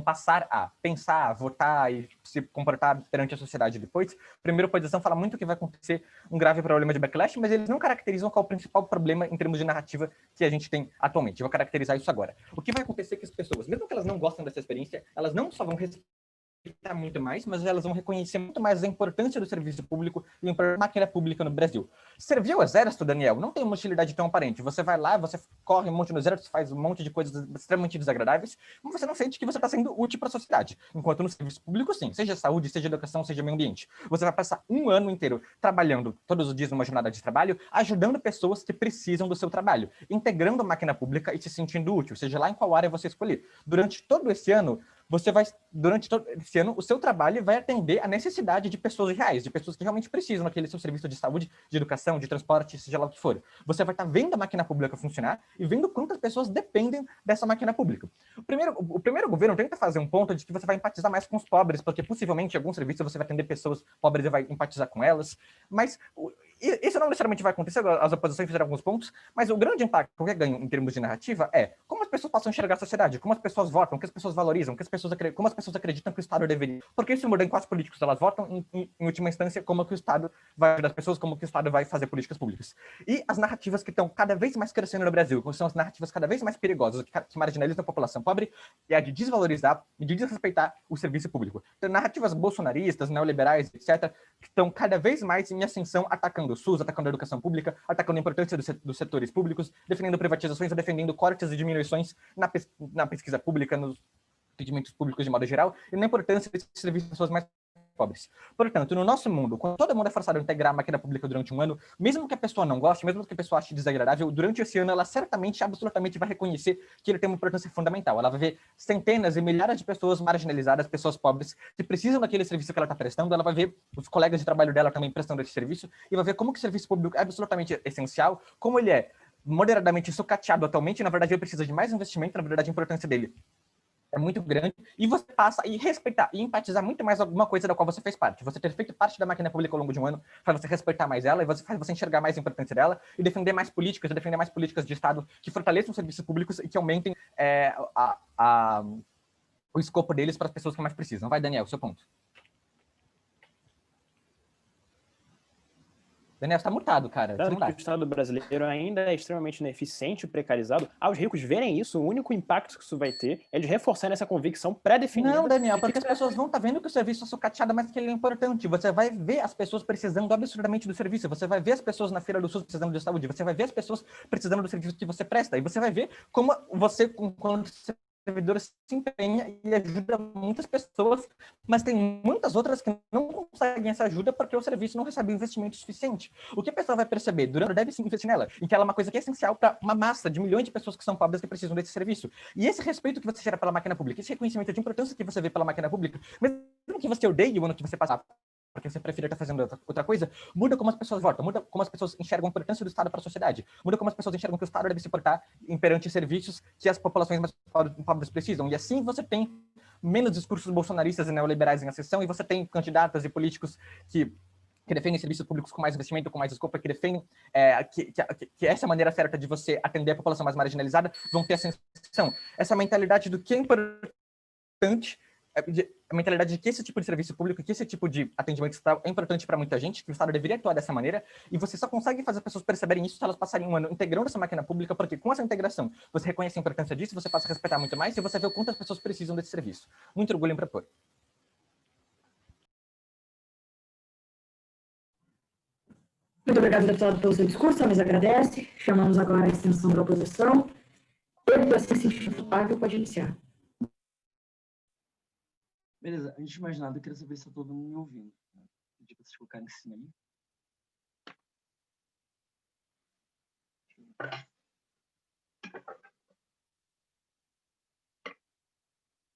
passar a pensar, votar e se comportar perante a sociedade depois, a primeira oposição fala muito que vai acontecer um grave problema de backlash, mas eles não caracterizam qual é o principal problema em termos de narrativa que a gente tem atualmente. Eu vou caracterizar isso agora. O que vai acontecer é que as pessoas, mesmo que elas não gostem dessa experiência, elas não só vão respeitar muito mais, mas elas vão reconhecer muito mais a importância do serviço público e da máquina pública no Brasil. Servir o exército, Daniel, não tem uma utilidade tão aparente. Você vai lá, você corre um monte no exército, faz um monte de coisas extremamente desagradáveis, mas você não sente que você está sendo útil para a sociedade. Enquanto no serviço público, sim, seja saúde, seja educação, seja meio ambiente. Você vai passar um ano inteiro trabalhando todos os dias numa jornada de trabalho, ajudando pessoas que precisam do seu trabalho, integrando a máquina pública e se sentindo útil, seja lá em qual área você escolher. Durante todo esse ano, o seu trabalho vai atender a necessidade de pessoas reais, de pessoas que realmente precisam daquele seu serviço de saúde, de educação, de transporte, seja lá o que for. Você vai estar vendo a máquina pública funcionar e vendo quantas pessoas dependem dessa máquina pública. O primeiro governo tenta fazer um ponto de que você vai empatizar mais com os pobres, porque possivelmente em algum serviço você vai atender pessoas pobres e vai empatizar com elas, mas isso não necessariamente vai acontecer, as oposições fizeram alguns pontos, mas o grande impacto que ganho em termos de narrativa é como as pessoas passam a enxergar a sociedade, como as pessoas votam, o que as pessoas valorizam, como as pessoas acreditam que o Estado deveria. Porque isso muda em quais políticos elas votam, em última instância, como que o Estado vai ajudar as pessoas, como que o Estado vai fazer políticas públicas. E as narrativas que estão cada vez mais crescendo no Brasil, que são as narrativas cada vez mais perigosas, que marginalizam a população pobre, é a de desvalorizar e de desrespeitar o serviço público. Então, narrativas bolsonaristas, neoliberais, etc., que estão cada vez mais em ascensão, atacando o SUS, atacando a educação pública, atacando a importância dos setores públicos, defendendo privatizações ou defendendo cortes e diminuições na pesquisa pública, nos atendimentos públicos de modo geral, e na importância de serviços às pessoas mais pobres. Portanto, no nosso mundo, quando todo mundo é forçado a integrar a máquina pública durante um ano, mesmo que a pessoa não goste, mesmo que a pessoa ache desagradável, durante esse ano ela certamente, absolutamente vai reconhecer que ele tem uma importância fundamental. Ela vai ver centenas e milhares de pessoas marginalizadas, pessoas pobres, que precisam daquele serviço que ela está prestando, ela vai ver os colegas de trabalho dela também prestando esse serviço, e vai ver como que o serviço público é absolutamente essencial, como ele é moderadamente sucateado atualmente, na verdade ele precisa de mais investimento, na verdade a importância dele é muito grande, e você passa a respeitar e empatizar muito mais alguma coisa da qual você fez parte. Você ter feito parte da máquina pública ao longo de um ano faz você respeitar mais ela, e faz você enxergar mais a importância dela, e defender mais políticas de Estado que fortaleçam os serviços públicos e que aumentem o escopo deles para as pessoas que mais precisam. Vai, Daniel, seu ponto. Daniel, você tá mutado, cara. Dado que o Estado brasileiro ainda é extremamente ineficiente e precarizado, aos ricos verem isso, o único impacto que isso vai ter é de reforçar essa convicção pré-definida. Não, Daniel, porque as pessoas vão estar vendo que o serviço é sucateado, mas que ele é importante. Você vai ver as pessoas precisando absurdamente do serviço. Você vai ver as pessoas na feira do SUS precisando de saúde. Você vai ver as pessoas precisando do serviço que você presta. E você vai ver como você, enquanto servidor, se empenha e ajuda muitas pessoas, mas tem muitas outras que não conseguem essa ajuda porque o serviço não recebe investimento suficiente. O que a pessoa vai perceber? Durante deve se investir nela, em que ela é uma coisa que é essencial para uma massa de milhões de pessoas que são pobres que precisam desse serviço. E esse respeito que você gera pela máquina pública, esse reconhecimento de importância que você vê pela máquina pública, mesmo que você odeie o ano que você passar, porque você prefere estar fazendo outra coisa, muda como as pessoas votam, muda como as pessoas enxergam a importância do Estado para a sociedade, muda como as pessoas enxergam que o Estado deve se portar perante serviços que as populações mais pobres precisam. E assim você tem menos discursos bolsonaristas e neoliberais em ascensão, e você tem candidatos e políticos que defendem serviços públicos com mais investimento, com mais escopo, que defendem que essa é a maneira certa de você atender a população mais marginalizada, vão ter essa ascensão. Essa mentalidade do que é importante, a mentalidade de que esse tipo de serviço público, que esse tipo de atendimento estatal é importante para muita gente, que o Estado deveria atuar dessa maneira, e você só consegue fazer as pessoas perceberem isso se elas passarem um ano integrando essa máquina pública, porque com essa integração você reconhece a importância disso, você passa a respeitar muito mais, e você vê o quanto as pessoas precisam desse serviço. Muito orgulho em propor. Muito obrigado, deputado, pelo seu discurso, a mesa agradece. Chamamos agora a extensão da oposição. Ele, assim se sentir confortável, pode iniciar. Beleza, antes de mais nada, eu queria saber se está todo mundo me ouvindo. Pedir para vocês colocarem sim aí.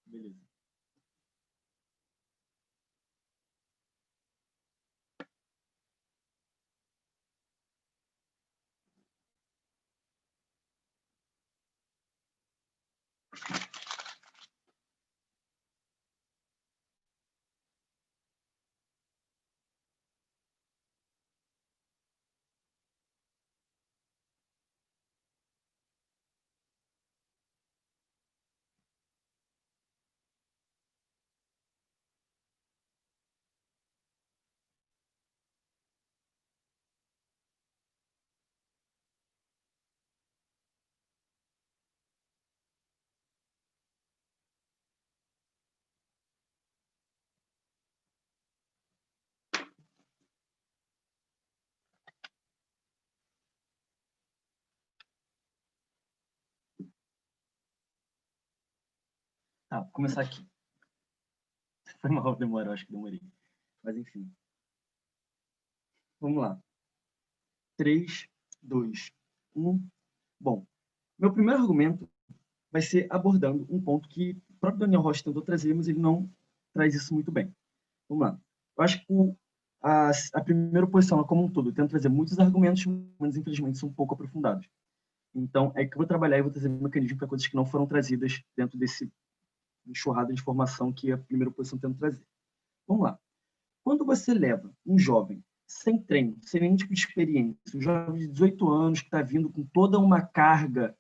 Beleza. Tá, vou começar aqui. Foi mal, demorou, acho que demorei. Mas enfim. Vamos lá. 3, 2, 1. Bom, meu primeiro argumento vai ser abordando um ponto que o próprio Daniel Rocha tentou trazer, mas ele não traz isso muito bem. Vamos lá. Eu acho que a primeira oposição, como um todo, tenta trazer muitos argumentos, mas infelizmente são um pouco aprofundados. Então, é que eu vou trabalhar e vou trazer mecanismo para coisas que não foram trazidas dentro desse enxurrada de informação que a primeira oposição tenta trazer. Vamos lá. Quando você leva um jovem sem treino, sem nenhum tipo de experiência, um jovem de 18 anos que está vindo com toda uma carga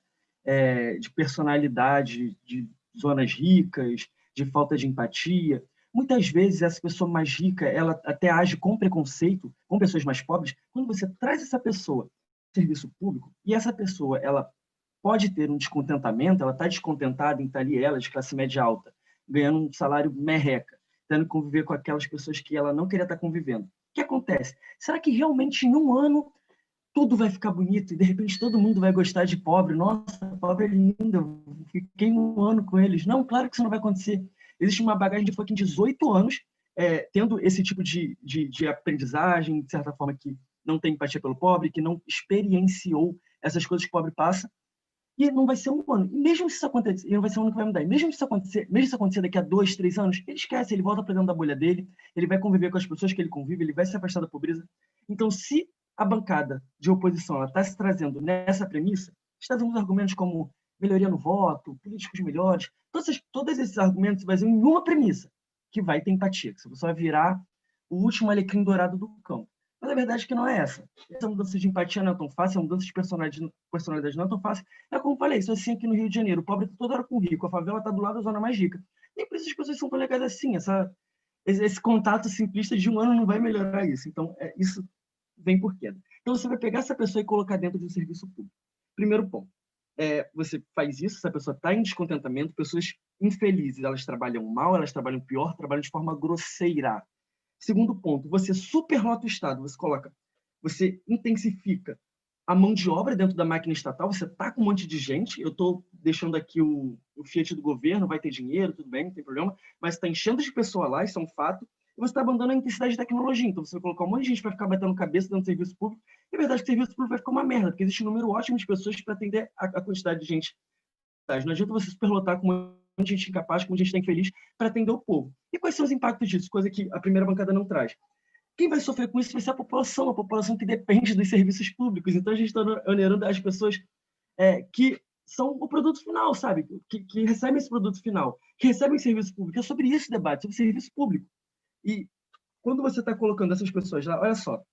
de personalidade, de zonas ricas, de falta de empatia, muitas vezes essa pessoa mais rica, ela até age com preconceito com pessoas mais pobres. Quando você traz essa pessoa para o serviço público, e essa pessoa, ela pode ter um descontentamento, ela está descontentada em estar ali, ela de classe média alta, ganhando um salário merreca, tendo que conviver com aquelas pessoas que ela não queria estar convivendo. O que acontece? Será que realmente em um ano tudo vai ficar bonito e de repente todo mundo vai gostar de pobre? Nossa, pobre é lindo, eu fiquei um ano com eles. Não, claro que isso não vai acontecer. Existe uma bagagem de fucking 18 anos tendo esse tipo de aprendizagem, de certa forma, que não tem empatia pelo pobre, que não experienciou essas coisas que o pobre passa, e não vai ser um ano. E mesmo se isso acontecer, e não vai ser um ano que vai mudar. E mesmo se isso acontecer daqui a 2, 3 anos, ele esquece, ele volta para dentro da bolha dele, ele vai conviver com as pessoas que ele convive, ele vai se afastar da pobreza. Então, se a bancada de oposição está se trazendo nessa premissa, está dando argumentos como melhoria no voto, políticos melhores, todos esses argumentos vai ser em uma premissa, que vai ter empatia, que você vai virar o último alecrim dourado do campo. Mas a verdade é que não é essa. Essa mudança de empatia não é tão fácil, a mudança de personalidade não é tão fácil. É como eu falei, isso é assim aqui no Rio de Janeiro. O pobre está toda hora com o rico, a favela está do lado da zona mais rica. Nem por isso as pessoas são tão legais assim. Esse contato simplista de um ano não vai melhorar isso. Então, isso vem por queda. Então, você vai pegar essa pessoa e colocar dentro de um serviço público. Primeiro ponto. Você faz isso, essa pessoa está em descontentamento, pessoas infelizes, elas trabalham mal, elas trabalham pior, trabalham de forma grosseira. Segundo ponto, você superlota o Estado, você intensifica a mão de obra dentro da máquina estatal, você está com um monte de gente, eu estou deixando aqui o fiat do governo, vai ter dinheiro, tudo bem, não tem problema, mas está enchendo de pessoa lá, isso é um fato, e você está abandonando a intensidade de tecnologia, então você vai colocar um monte de gente para ficar batendo cabeça dentro do serviço público, e a verdade é que o serviço público vai ficar uma merda, porque existe um número ótimo de pessoas para atender a quantidade de gente. Não adianta você superlotar com um monte de gente incapaz, com um monte de gente infeliz, para atender o povo. E quais são os impactos disso? Coisa que a primeira bancada não traz. Quem vai sofrer com isso vai ser a população que depende dos serviços públicos. Então, a gente está onerando as pessoas que são o produto final, sabe? Que recebem esse produto final, que recebem serviço público. É sobre isso o debate, sobre serviço público. E quando você está colocando essas pessoas lá, olha só,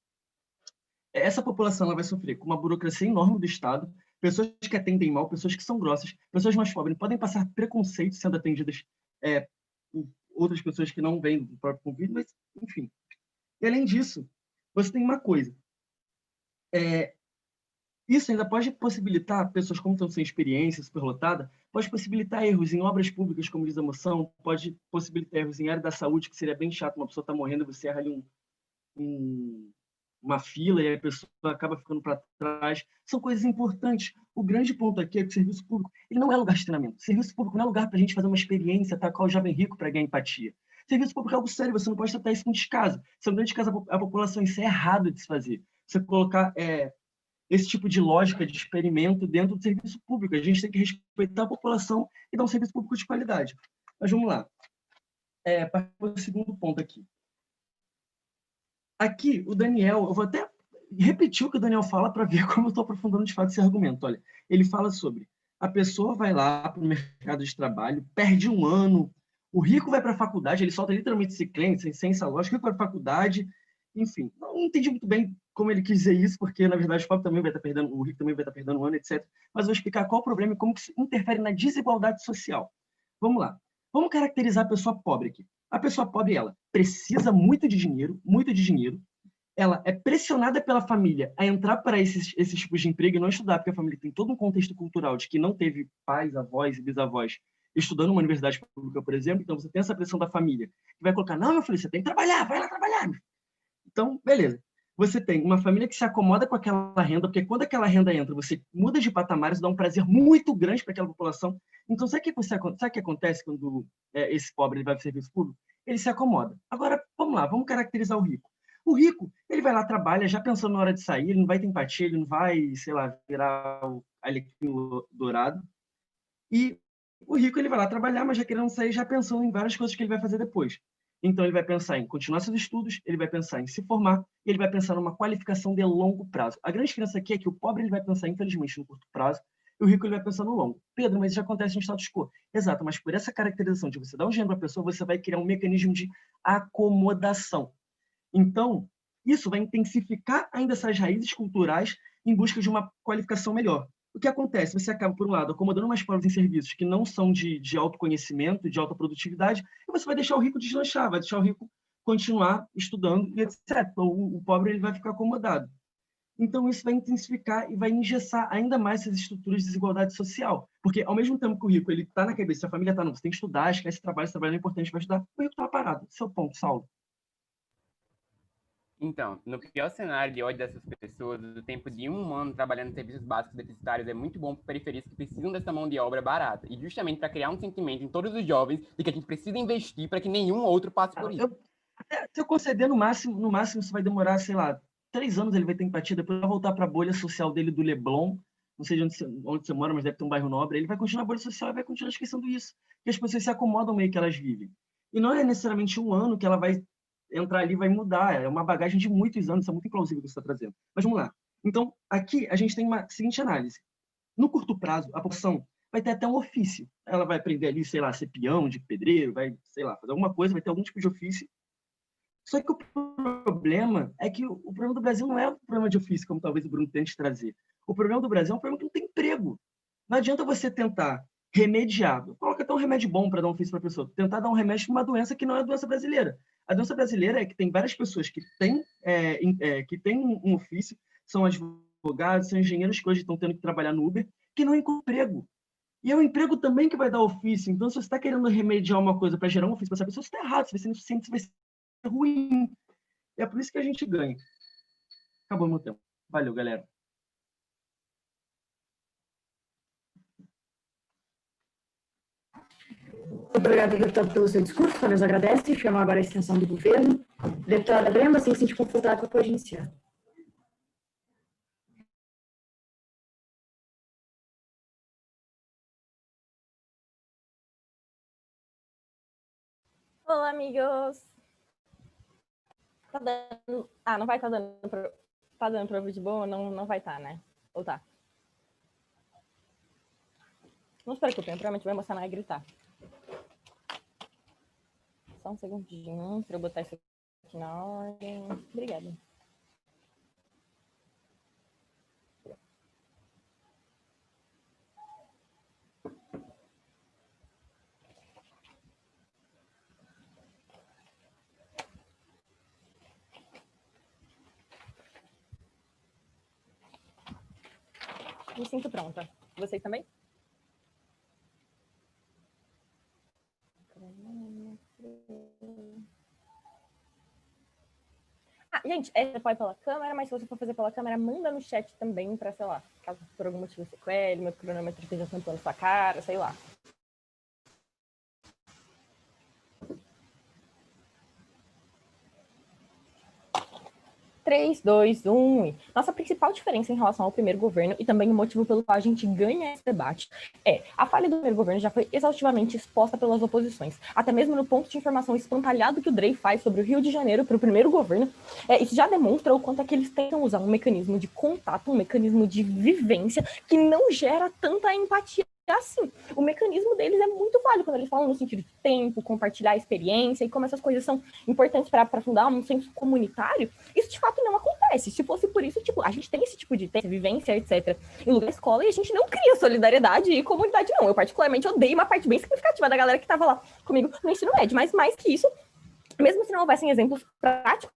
essa população ela vai sofrer com uma burocracia enorme do Estado, pessoas que atendem mal, pessoas que são grossas, pessoas mais pobres podem passar preconceito sendo atendidas por outras pessoas que não vêm do próprio convívio, mas, enfim. E, além disso, você tem uma coisa. Isso ainda pode possibilitar, pessoas como estão sem experiência, superlotada, pode possibilitar erros em obras públicas, como diz a moção, pode possibilitar erros em área da saúde, que seria bem chato, uma pessoa está morrendo e você erra ali uma fila e a pessoa acaba ficando para trás. São coisas importantes. O grande ponto aqui é que o serviço público ele não é lugar de treinamento. O serviço público não é lugar para a gente fazer uma experiência, atacar o jovem rico para ganhar empatia. O serviço público é algo sério, você não pode tratar isso com descaso. Se é um grande descaso à população, isso é errado de se fazer. Você colocar esse tipo de lógica de experimento dentro do serviço público. A gente tem que respeitar a população e dar um serviço público de qualidade. Mas vamos lá. Para o segundo ponto aqui. Aqui, o Daniel, eu vou até repetir o que o Daniel fala para ver como eu estou aprofundando de fato esse argumento. Olha, ele fala sobre a pessoa vai lá para o mercado de trabalho, perde um ano, o rico vai para a faculdade, ele solta literalmente esse claim, sem essa lógica, o rico vai para a faculdade, enfim. Não entendi muito bem como ele quis dizer isso, porque, na verdade, o pobre também vai estar perdendo, o rico também vai estar perdendo um ano, etc. Mas eu vou explicar qual o problema e como que isso interfere na desigualdade social. Vamos lá. Vamos caracterizar a pessoa pobre aqui. A pessoa pobre, ela precisa muito de dinheiro, ela é pressionada pela família a entrar para esses tipos de emprego e não estudar, porque a família tem todo um contexto cultural de que não teve pais, avós e bisavós estudando numa universidade pública, por exemplo, então você tem essa pressão da família, que vai colocar, não, meu filho, você tem que trabalhar, vai lá trabalhar. Então, beleza. Você tem uma família que se acomoda com aquela renda, porque quando aquela renda entra, você muda de patamar, isso dá um prazer muito grande para aquela população. Então, sabe o que acontece quando esse pobre ele vai para o serviço público? Ele se acomoda. Agora, vamos lá, vamos caracterizar o rico. O rico, ele vai lá, trabalha, já pensando na hora de sair, ele não vai ter empatia, ele não vai, sei lá, virar o alecrim dourado. E o rico, ele vai lá trabalhar, mas já querendo sair, já pensando em várias coisas que ele vai fazer depois. Então, ele vai pensar em continuar seus estudos, ele vai pensar em se formar, e ele vai pensar numa qualificação de longo prazo. A grande diferença aqui é que o pobre ele vai pensar, infelizmente, no curto prazo, e o rico ele vai pensar no longo. Pedro, mas isso acontece no status quo. Exato, mas por essa caracterização de você dar um dinheiro para a pessoa, você vai criar um mecanismo de acomodação. Então, isso vai intensificar ainda essas raízes culturais em busca de uma qualificação melhor. O que acontece? Você acaba, por um lado, acomodando mais pobres em serviços que não são de autoconhecimento, de alta produtividade, e você vai deixar o rico deslanchar, vai deixar o rico continuar estudando, e etc. O pobre ele vai ficar acomodado. Então, isso vai intensificar e vai engessar ainda mais essas estruturas de desigualdade social. Porque, ao mesmo tempo que o rico está na cabeça, a família está, não, você tem que estudar, esquece esse trabalho é importante, vai estudar, o rico está parado. Esse é o ponto, Saulo. Então, no pior cenário de ódio dessas pessoas, o tempo de um ano trabalhando em serviços básicos deficitários é muito bom para periferias que precisam dessa mão de obra barata. E justamente para criar um sentimento em todos os jovens de que a gente precisa investir para que nenhum outro passe por isso. Se eu conceder, no máximo isso vai demorar, sei lá, 3 anos ele vai ter empatia, depois vai voltar para a bolha social dele do Leblon, não sei onde você mora, mas deve ter um bairro nobre, ele vai continuar a bolha social e vai continuar esquecendo isso, porque as pessoas se acomodam meio que elas vivem. E não é necessariamente um ano que ela vai entrar ali e vai mudar, é uma bagagem de muitos anos, isso é muito implausível o que você está trazendo. Mas vamos lá. Então, aqui a gente tem uma seguinte análise. No curto prazo, a população vai ter até um ofício. Ela vai aprender ali, sei lá, ser peão, de pedreiro, vai, sei lá, fazer alguma coisa, vai ter algum tipo de ofício. Só que o problema é que o problema do Brasil não é um problema de ofício, como talvez o Bruno tente trazer. O problema do Brasil é um problema que não tem emprego. Não adianta você tentar remediar. Coloca até um remédio bom para dar um ofício para a pessoa. Tentar dar um remédio para uma doença que não é a doença brasileira. A doença brasileira é que tem várias pessoas que têm um ofício, são advogados, são engenheiros que hoje estão tendo que trabalhar no Uber, que não encontram emprego. E é o emprego também que vai dar ofício. Então, se você está querendo remediar uma coisa para gerar um ofício para essa pessoa, você está errado. Você vai ser ineficiente, você vai ser ruim. E é por isso que a gente ganha. Acabou meu tempo. Valeu, galera. Muito obrigada, deputado, pelo seu discurso. Talvez agradece. Chamo agora a extensão do governo. Deputada Brema, se sente confortável, pode iniciar. Olá, amigos! Tá dando... Ah, não vai estar dando tá dando pra ouvir de boa? Não vai estar, né? Ou tá? Não se preocupem, eu provavelmente vou emocionar e gritar. Só um segundinho para eu botar isso aqui na ordem. Obrigada. Me sinto pronta. Vocês também? Ah, gente, você pode pela câmera, mas se você for fazer pela câmera, manda no chat também pra, sei lá, caso por algum motivo você quele, meu cronômetro esteja tampando sua cara, sei lá. Três, dois, um. Nossa principal diferença em relação ao primeiro governo e também o motivo pelo qual a gente ganha esse debate é a falha do primeiro governo já foi exaustivamente exposta pelas oposições, até mesmo no ponto de informação espantalhado que o Drey faz sobre o Rio de Janeiro para o primeiro governo. Isso já demonstra o quanto é que eles tentam usar um mecanismo de contato, um mecanismo de vivência que não gera tanta empatia. Assim, o mecanismo deles é muito válido quando eles falam no sentido de tempo, compartilhar a experiência e como essas coisas são importantes para aprofundar um senso comunitário. Isso de fato não acontece. Se fosse por isso, tipo, a gente tem esse tipo de vivência, etc., em lugar da escola e a gente não cria solidariedade e comunidade, não. Eu particularmente odeio uma parte bem significativa da galera que estava lá comigo no ensino médio, mas mais que isso, mesmo se não houvessem exemplos práticos,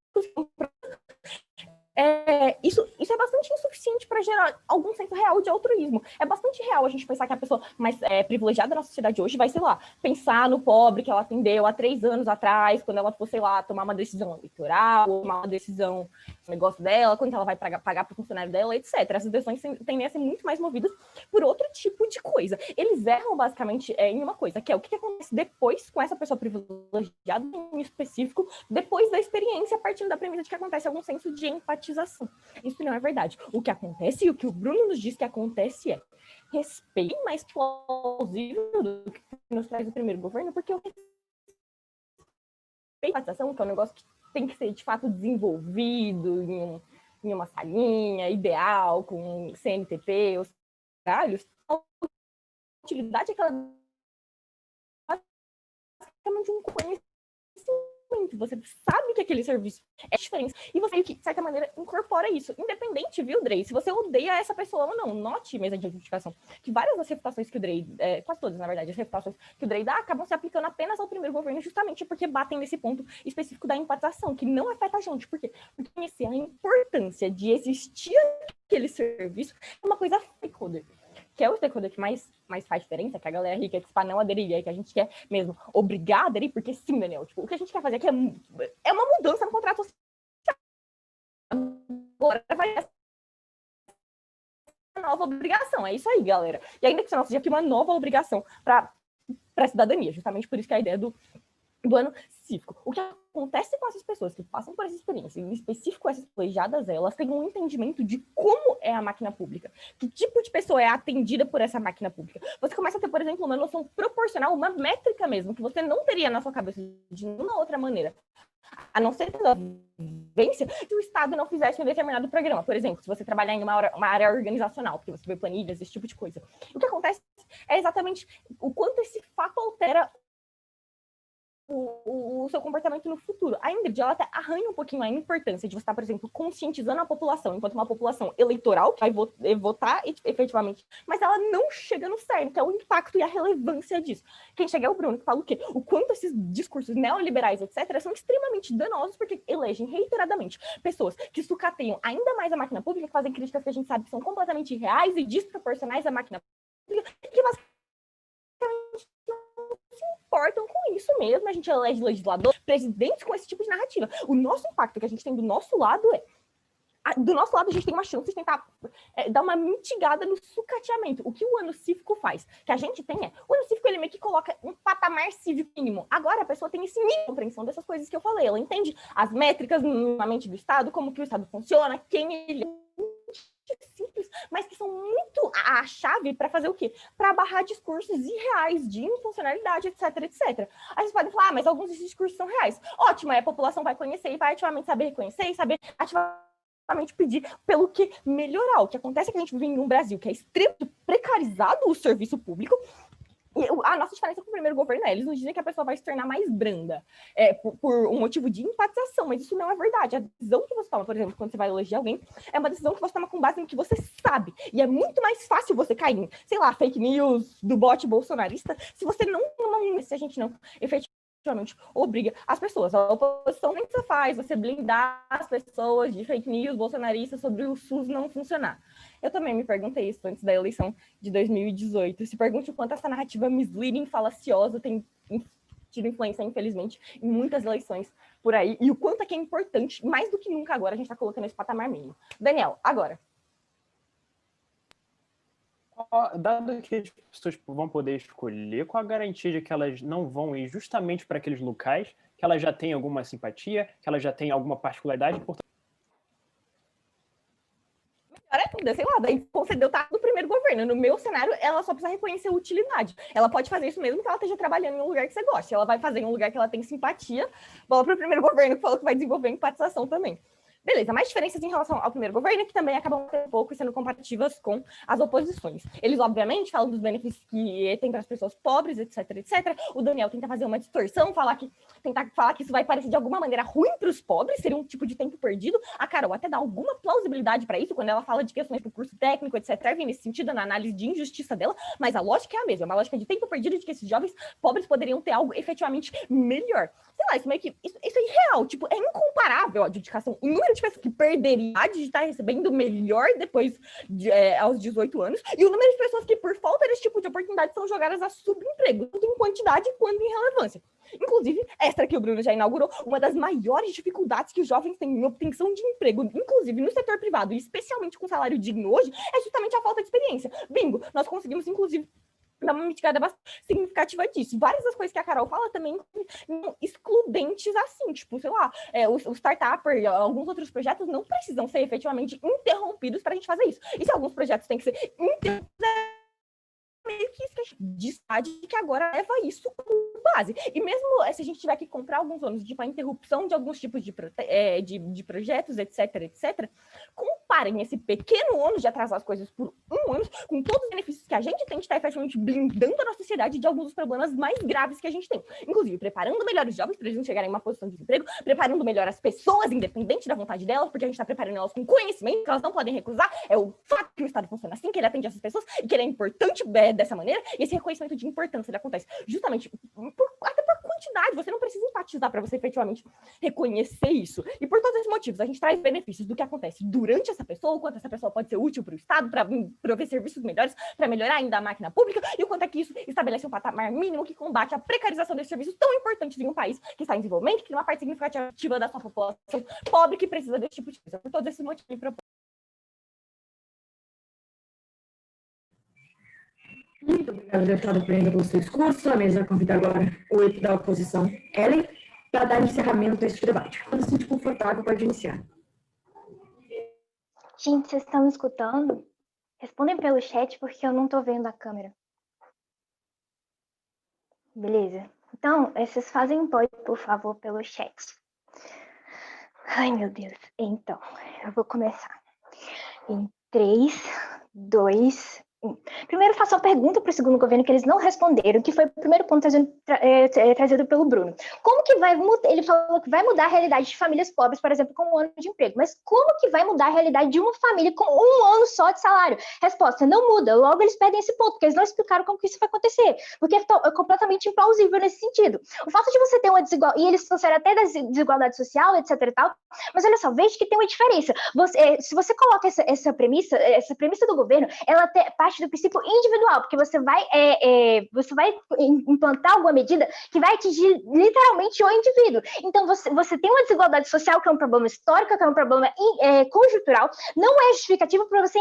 isso é bastante insuficiente para gerar algum senso real de altruísmo. É bastante real a gente pensar que a pessoa mais privilegiada na sociedade hoje vai, sei lá, pensar no pobre que ela atendeu há 3 anos atrás, quando ela for, sei lá, tomar uma decisão eleitoral, tomar uma decisão no negócio dela, quando ela vai pagar para o funcionário dela, etc. Essas decisões tendem a ser muito mais movidas por outro tipo de coisa. Eles erram, basicamente, em uma coisa, que é o que acontece depois com essa pessoa privilegiada, em específico, depois da experiência, partindo da premissa de que acontece algum senso de empatia. Isso não é verdade. O que acontece e o que o Bruno nos diz que acontece é respeito mais plausível do que nos traz o primeiro governo, porque o respeito, que é um negócio que tem que ser de fato desenvolvido em uma salinha ideal, com CNTP, os caralhos, a utilidade é aquela basicamente um conhecimento. Você sabe que aquele serviço é diferente e você, de certa maneira, incorpora isso. Independente, viu, Drey? Se você odeia essa pessoa ou não, note, mesa de justificação, que várias das refutações que o Drey, quase todas, na verdade, as refutações que o Drey dá acabam se aplicando apenas ao primeiro governo, justamente porque batem nesse ponto específico da empatização, que não afeta a gente. Por quê? Porque conhecer a importância de existir aquele serviço é uma coisa stakeholder. Que é o stakeholder que mais faz diferença, que a galera rica que não aderir, que a gente quer mesmo obrigar a aderir, porque sim, Daniel, tipo, o que a gente quer fazer aqui é uma mudança no contrato social. Agora vai ser uma nova obrigação, é isso aí, galera. E ainda que isso não seja aqui uma nova obrigação para a cidadania, justamente por isso que a ideia do do ano cívico. O que acontece com essas pessoas que passam por essa experiência, em específico essas colegiadas, elas têm um entendimento de como é a máquina pública, que tipo de pessoa é atendida por essa máquina pública. Você começa a ter, por exemplo, uma noção proporcional, uma métrica mesmo, que você não teria na sua cabeça de nenhuma outra maneira, a não ser pela vivência, se o Estado não fizesse um determinado programa. Por exemplo, se você trabalhar em uma área organizacional, porque você vê planilhas, esse tipo de coisa. O que acontece é exatamente o quanto esse fato altera o seu comportamento no futuro. A Ingrid, ela até arranha um pouquinho a importância de você estar, por exemplo, conscientizando a população, enquanto uma população eleitoral que vai votar efetivamente, mas ela não chega no cerne, que é o impacto e a relevância disso. Quem chega é o Bruno, que fala o quê? O quanto esses discursos neoliberais, etc., são extremamente danosos, porque elegem reiteradamente pessoas que sucateiam ainda mais a máquina pública, que fazem críticas que a gente sabe que são completamente irreais e desproporcionais à máquina pública, que basicamente se importam com isso mesmo. A gente elege legislador, presidentes com esse tipo de narrativa. O nosso impacto que a gente tem do nosso lado a gente tem uma chance de tentar dar uma mitigada no sucateamento. O que o ano cívico faz? Que a gente tem o ano cívico, ele meio que coloca um patamar cívico mínimo. Agora a pessoa tem esse mínimo de compreensão dessas coisas que eu falei. Ela entende as métricas minimamente do Estado, como que o Estado funciona, quem ele simples, mas que são muito a chave para fazer o quê? Para barrar discursos irreais de infuncionalidade, etc, etc. Aí vocês podem falar, mas alguns desses discursos são reais. Ótimo, a população vai conhecer e vai ativamente saber reconhecer e saber ativamente pedir pelo que melhorar. O que acontece é que a gente vive em um Brasil que é extremamente precarizado o serviço público. E a nossa diferença com o primeiro governo eles nos dizem que a pessoa vai se tornar mais branda por um motivo de empatização, mas isso não é verdade. A decisão que você toma, por exemplo, quando você vai elogiar alguém, é uma decisão que você toma com base no que você sabe. E é muito mais fácil você cair em, sei lá, fake news do bot bolsonarista, se você se a gente não efetivamente obriga as pessoas. A oposição nem se faz, você blindar as pessoas de fake news bolsonaristas sobre o SUS não funcionar. Eu também me perguntei isso antes da eleição de 2018. Se pergunte o quanto essa narrativa misleading, falaciosa, tem tido influência, infelizmente, em muitas eleições por aí, e o quanto é que é importante, mais do que nunca agora, a gente está colocando esse patamar mínimo. Daniel, agora. Dado que as pessoas vão poder escolher, com a garantia de que elas não vão ir justamente para aqueles locais, que elas já têm alguma simpatia, que elas já têm alguma particularidade, portanto, sei lá, daí concedeu tá no primeiro governo. No meu cenário, ela só precisa reconhecer a utilidade. Ela pode fazer isso mesmo que ela esteja trabalhando em um lugar que você goste. Ela vai fazer em um lugar que ela tem simpatia, bola para o primeiro governo que falou que vai desenvolver empatização também. Beleza, mais diferenças em relação ao primeiro governo, que também acabam um pouco sendo comparativas com as oposições. Eles, obviamente, falam dos benefícios que tem para as pessoas pobres, etc, etc. O Daniel tenta fazer uma distorção, tentar falar que isso vai parecer de alguma maneira ruim para os pobres, seria um tipo de tempo perdido. A Carol até dá alguma plausibilidade para isso, quando ela fala de questões do curso técnico, etc, vem nesse sentido, na análise de injustiça dela, mas a lógica é a mesma, uma lógica de tempo perdido, de que esses jovens pobres poderiam ter algo efetivamente melhor. Sei lá, isso é irreal, tipo, é incomparável a dedicação. O número de pessoas que perderiam de estar recebendo melhor depois aos 18 anos, e o número de pessoas que, por falta desse tipo de oportunidade, são jogadas a subemprego, tanto em quantidade quanto em relevância. Inclusive, esta que o Bruno já inaugurou, uma das maiores dificuldades que os jovens têm em obtenção de emprego, inclusive no setor privado, e especialmente com salário digno hoje, é justamente a falta de experiência. Bingo, nós conseguimos, inclusive, dar uma mitigada bastante significativa disso. Várias das coisas que a Carol fala também excludentes assim, tipo, sei lá, o startup, alguns outros projetos não precisam ser efetivamente interrompidos para a gente fazer isso. E se alguns projetos têm que ser interrompidos, meio que isso que agora leva isso como base. E mesmo se a gente tiver que comprar alguns ônus, tipo a interrupção de alguns tipos de projetos, etc, etc, comparem esse pequeno ônus de atrasar as coisas por um ano com todos os benefícios que a gente tem de estar efetivamente blindando a nossa sociedade de alguns dos problemas mais graves que a gente tem. Inclusive, preparando melhor os jovens para eles não chegarem em uma posição de desemprego, preparando melhor as pessoas, independente da vontade delas, porque a gente está preparando elas com conhecimento que elas não podem recusar. É o fato que o Estado funciona assim, que ele atende essas pessoas e que ele é importante dessa maneira, e esse reconhecimento de importância ele acontece justamente até por quantidade. Você não precisa empatizar para você efetivamente reconhecer isso. E por todos esses motivos, a gente traz benefícios do que acontece durante essa pessoa, o quanto essa pessoa pode ser útil para o Estado, para prover serviços melhores, para melhorar ainda a máquina pública, e o quanto é que isso estabelece um patamar mínimo que combate a precarização desses serviços tão importantes em um país que está em desenvolvimento, que tem uma parte significativa da sua população pobre que precisa desse tipo de coisa. Por todos esses motivos, Muito obrigada, deputada Prenda, pelo seu discurso. A mesa convida agora o eito da oposição, Ellen, para dar encerramento a este debate. Quando se sentir confortável, pode iniciar. Gente, vocês estão me escutando? Respondem pelo chat, porque eu não estou vendo a câmera. Beleza. Então, vocês fazem um pode, por favor, pelo chat. Ai, meu Deus. Então, eu vou começar. Em 3, 2, 1. Primeiro, faço uma pergunta para o segundo governo que eles não responderam, que foi o primeiro ponto trazido pelo Bruno. Como que vai mudar? Ele falou que vai mudar a realidade de famílias pobres, por exemplo, com 1 ano de emprego. Mas como que vai mudar a realidade de uma família com 1 ano só de salário? Resposta, não muda. Logo, eles perdem esse ponto, porque eles não explicaram como que isso vai acontecer. Porque é completamente implausível nesse sentido. O fato de você ter uma desigualdade, e eles trouxeram até da desigualdade social, etc e tal, mas olha só, veja que tem uma diferença. Se você coloca essa premissa do governo, ela parte do princípio individual, porque você vai implantar alguma medida que vai atingir literalmente o indivíduo. Então, você tem uma desigualdade social, que é um problema histórico, que é um problema conjuntural, não é justificativo para você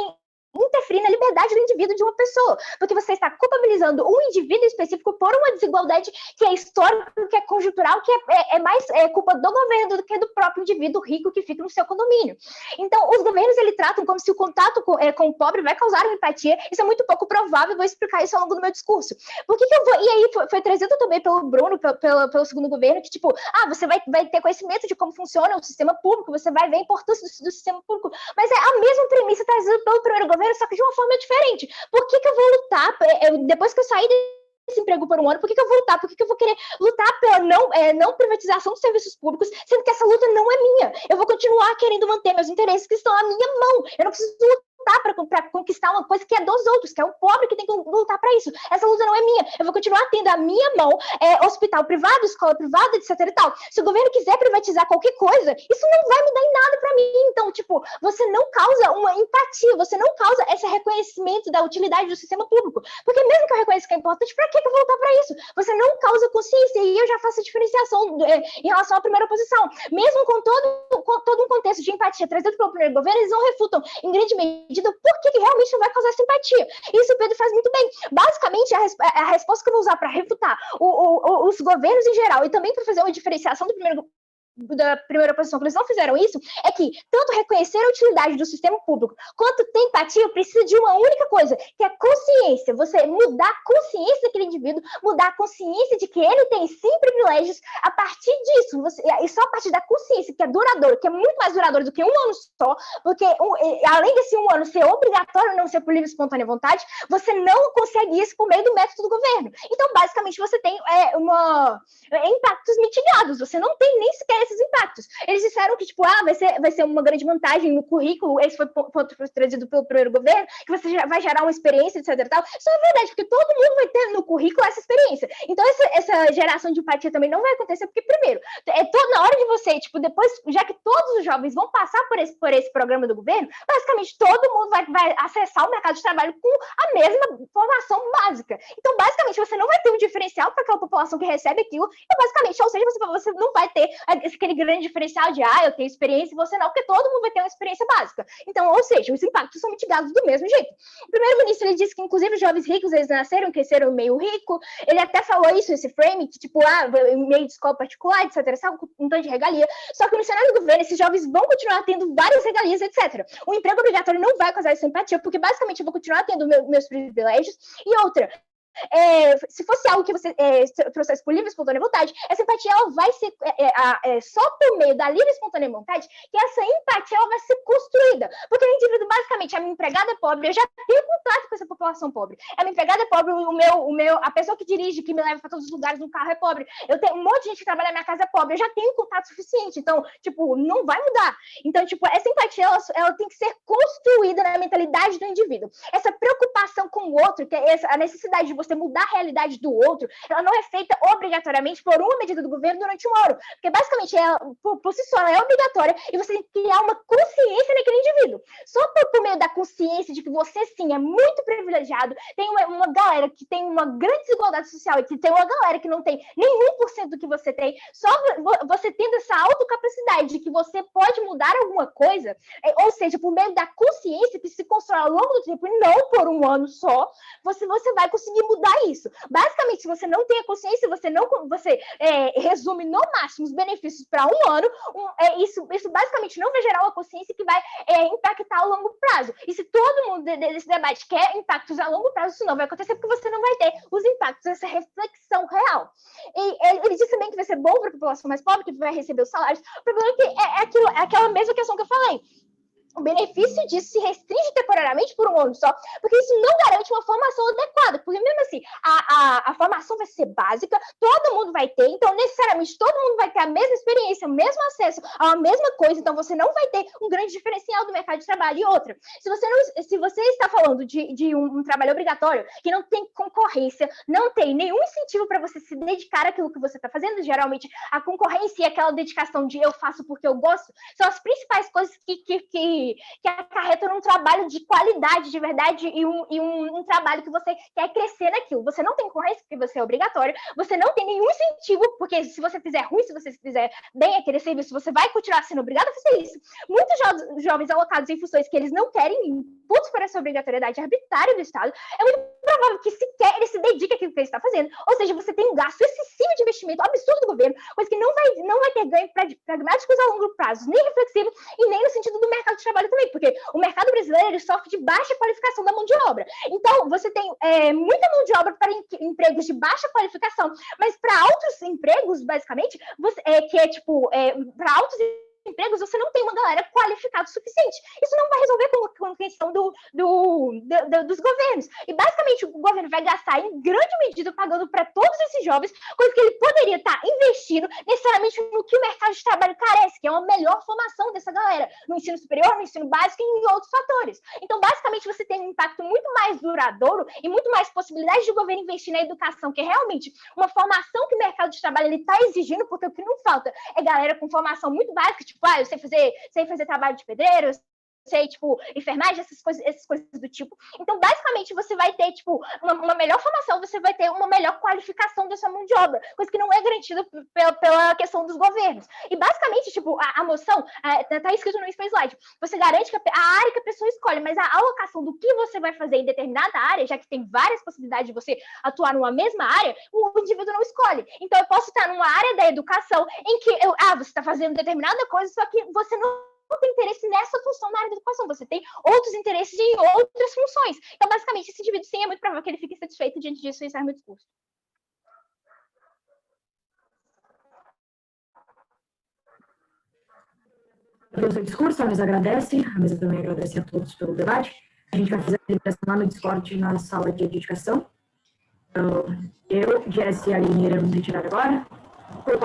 interferir na liberdade do indivíduo de uma pessoa, porque você está culpabilizando um indivíduo específico por uma desigualdade que é histórica, que é conjuntural, que é mais culpa do governo do que do próprio indivíduo rico que fica no seu condomínio. Então, os governos, eles tratam como se o contato com o pobre vai causar uma empatia. Isso é muito pouco provável, vou explicar isso ao longo do meu discurso. Por que eu vou... E aí, foi trazido também pelo Bruno, pelo segundo governo, que tipo, você vai ter conhecimento de como funciona o sistema público, você vai ver a importância do sistema público, mas é a mesma premissa trazida pelo primeiro governo, só que de uma forma diferente. Por que eu vou lutar, depois que eu sair desse emprego por 1 ano, por que eu vou lutar? Por que eu vou querer lutar pela não privatização dos serviços públicos, sendo que essa luta não é minha? Eu vou continuar querendo manter meus interesses que estão à minha mão. Eu não preciso lutar para conquistar uma coisa que é dos outros, que é o pobre que tem que lutar para isso. Essa luta não é minha. Eu vou continuar tendo à minha mão hospital privado, escola privada, etc e tal. Se o governo quiser privatizar qualquer coisa, isso não vai mudar em nada para mim. Então, tipo, você não causa uma empatia, você não causa esse reconhecimento da utilidade do sistema público. Porque mesmo que eu reconheça que é importante, para que eu vou lutar para isso? Você não causa consciência, e eu já faço a diferenciação em relação à primeira posição. Mesmo com todo um contexto de empatia trazido pelo primeiro governo, eles não refutam em grande medida por que realmente não vai causar simpatia. Isso o Pedro faz muito bem. Basicamente, a resposta que eu vou usar para refutar os governos em geral e também para fazer uma diferenciação da primeira posição, que eles não fizeram isso, é que tanto reconhecer a utilidade do sistema público quanto ter empatia precisa de uma única coisa, que é consciência. Você mudar a consciência daquele indivíduo, mudar a consciência de que ele tem sim privilégios. A partir disso, e só a partir da consciência, que é duradouro, que é muito mais duradouro do que 1 ano só, porque além desse 1 ano ser obrigatório, não ser por livre e espontânea vontade, você não consegue isso por meio do método do governo. Então, basicamente, você tem impactos mitigados, você não tem nem sequer esses impactos. Eles disseram que, tipo, vai ser uma grande vantagem no currículo, esse foi ponto trazido pelo primeiro governo, que você vai gerar uma experiência, etc e tal. Isso é verdade, porque todo mundo vai ter no currículo essa experiência. Então, essa geração de empatia também não vai acontecer, porque, primeiro, na hora de você, tipo, depois, já que todos os jovens vão passar por esse programa do governo, basicamente, todo mundo vai acessar o mercado de trabalho com a mesma formação básica. Então, basicamente, você não vai ter um diferencial para aquela população que recebe aquilo, e, basicamente, ou seja, você não vai ter aquele grande diferencial de, eu tenho experiência e você não, porque todo mundo vai ter uma experiência básica. Então, ou seja, os impactos são mitigados do mesmo jeito. O primeiro-ministro, ele disse que, inclusive, os jovens ricos, eles nasceram, cresceram meio rico. Ele até falou isso, esse frame, que, tipo, meio de escola particular, etc, sabe, com um tanto de regalia. Só que no cenário do governo, esses jovens vão continuar tendo várias regalias, etc. O emprego obrigatório não vai causar essa empatia, porque, basicamente, eu vou continuar tendo meus privilégios. E outra, se fosse algo que você trouxesse por livre e espontânea vontade, essa empatia ela vai ser só por meio da livre e espontânea vontade que essa empatia ela vai ser construída. Porque o indivíduo, basicamente, a minha empregada é pobre, eu já tenho contato com essa população pobre. A minha empregada é pobre, a pessoa que dirige, que me leva para todos os lugares no carro é pobre. Eu tenho um monte de gente que trabalha na minha casa é pobre, eu já tenho contato suficiente. Então, tipo, não vai mudar. Então, tipo, essa empatia ela tem que ser construída na mentalidade do indivíduo. Essa preocupação com o outro, que é a necessidade de você mudar a realidade do outro, ela não é feita obrigatoriamente por uma medida do governo durante um ano, porque basicamente ela, por si só, ela é obrigatória e você tem que criar uma consciência naquele indivíduo. Só por meio da consciência de que você, sim, é muito privilegiado, tem uma galera que tem uma grande desigualdade social e que tem uma galera que não tem nem 1% do que você tem, só você tendo essa autocapacidade de que você pode mudar alguma coisa, ou seja, por meio da consciência que se constrói ao longo do tempo e não por um ano só, você vai conseguir mudar isso. Basicamente, se você não tem a consciência, você resume no máximo os benefícios para um ano, isso basicamente não vai gerar uma consciência que vai impactar a longo prazo. E se todo mundo desse debate quer impactos a longo prazo, isso não vai acontecer porque você não vai ter os impactos dessa reflexão real. E ele disse também que vai ser bom para a população mais pobre, que vai receber os salários. O problema é que é aquela mesma questão que eu falei. O benefício disso se restringe temporariamente por um ano só, porque isso não garante uma formação adequada, porque mesmo assim, a formação vai ser básica, todo mundo vai ter, então necessariamente todo mundo vai ter a mesma experiência, o mesmo acesso à mesma coisa, então você não vai ter um grande diferencial do mercado de trabalho. E outra, se você está falando de um trabalho obrigatório, que não tem concorrência, não tem nenhum incentivo para você se dedicar àquilo que você está fazendo, geralmente a concorrência e aquela dedicação de eu faço porque eu gosto, são as principais coisas que acarretam um trabalho de qualidade, de verdade, e um trabalho que você quer crescer naquilo. Você não tem concorrência porque você é obrigatório, você não tem nenhum incentivo, porque se você fizer ruim, se você fizer bem aquele serviço, você vai continuar sendo obrigado a fazer isso. Muitos jovens alocados em funções que eles não querem, imputos por essa obrigatoriedade arbitrária do Estado, é muito provável que sequer ele se dedique àquilo que ele está fazendo. Ou seja, você tem um gasto excessivo de investimento absurdo do governo, coisa que não vai ter ganho pragmáticos a longo prazo, nem reflexivo, e nem no sentido do mercado de trabalho também, porque o mercado brasileiro ele sofre de baixa qualificação da mão de obra. Então, você tem muita mão de obra para empregos de baixa qualificação, mas para altos empregos, basicamente, para altos empregos, você não tem uma galera qualificada o suficiente. Isso não vai resolver com a questão dos governos. E, basicamente, o governo vai gastar, em grande medida, pagando para todos esses jovens, coisa que ele poderia estar investindo necessariamente no que o mercado de trabalho carece, que é uma melhor formação dessa galera, no ensino superior, no ensino básico e em outros fatores. Então, basicamente, você tem um impacto muito mais duradouro e muito mais possibilidades de o governo investir na educação, que é realmente uma formação que o mercado de trabalho está exigindo, porque o que não falta é galera com formação muito básica, tipo, eu sei fazer trabalho de pedreiro, sei, enfermagem, essas coisas do tipo. Então, basicamente, você vai ter, uma melhor formação, você vai ter uma melhor qualificação da sua mão de obra, coisa que não é garantida pela questão dos governos. E, basicamente, a moção, tá escrito no slide, você garante que a área que a pessoa escolhe, mas a alocação do que você vai fazer em determinada área, já que tem várias possibilidades de você atuar numa mesma área, o indivíduo não escolhe. Então, eu posso estar numa área da educação em que você está fazendo determinada coisa, só que você não tem interesse nessa função na área da educação, você tem outros interesses em outras funções. Então, basicamente, esse indivíduo, sim, é muito provável que ele fique satisfeito diante disso e encerre meu discurso. Pelo seu discurso, a mesa agradece, a mesa também agradece a todos pelo debate. A gente vai fazer a deliberação lá no Discord, na sala de dedicação. Então, eu, Jess e a Aline iremos retirar agora. Por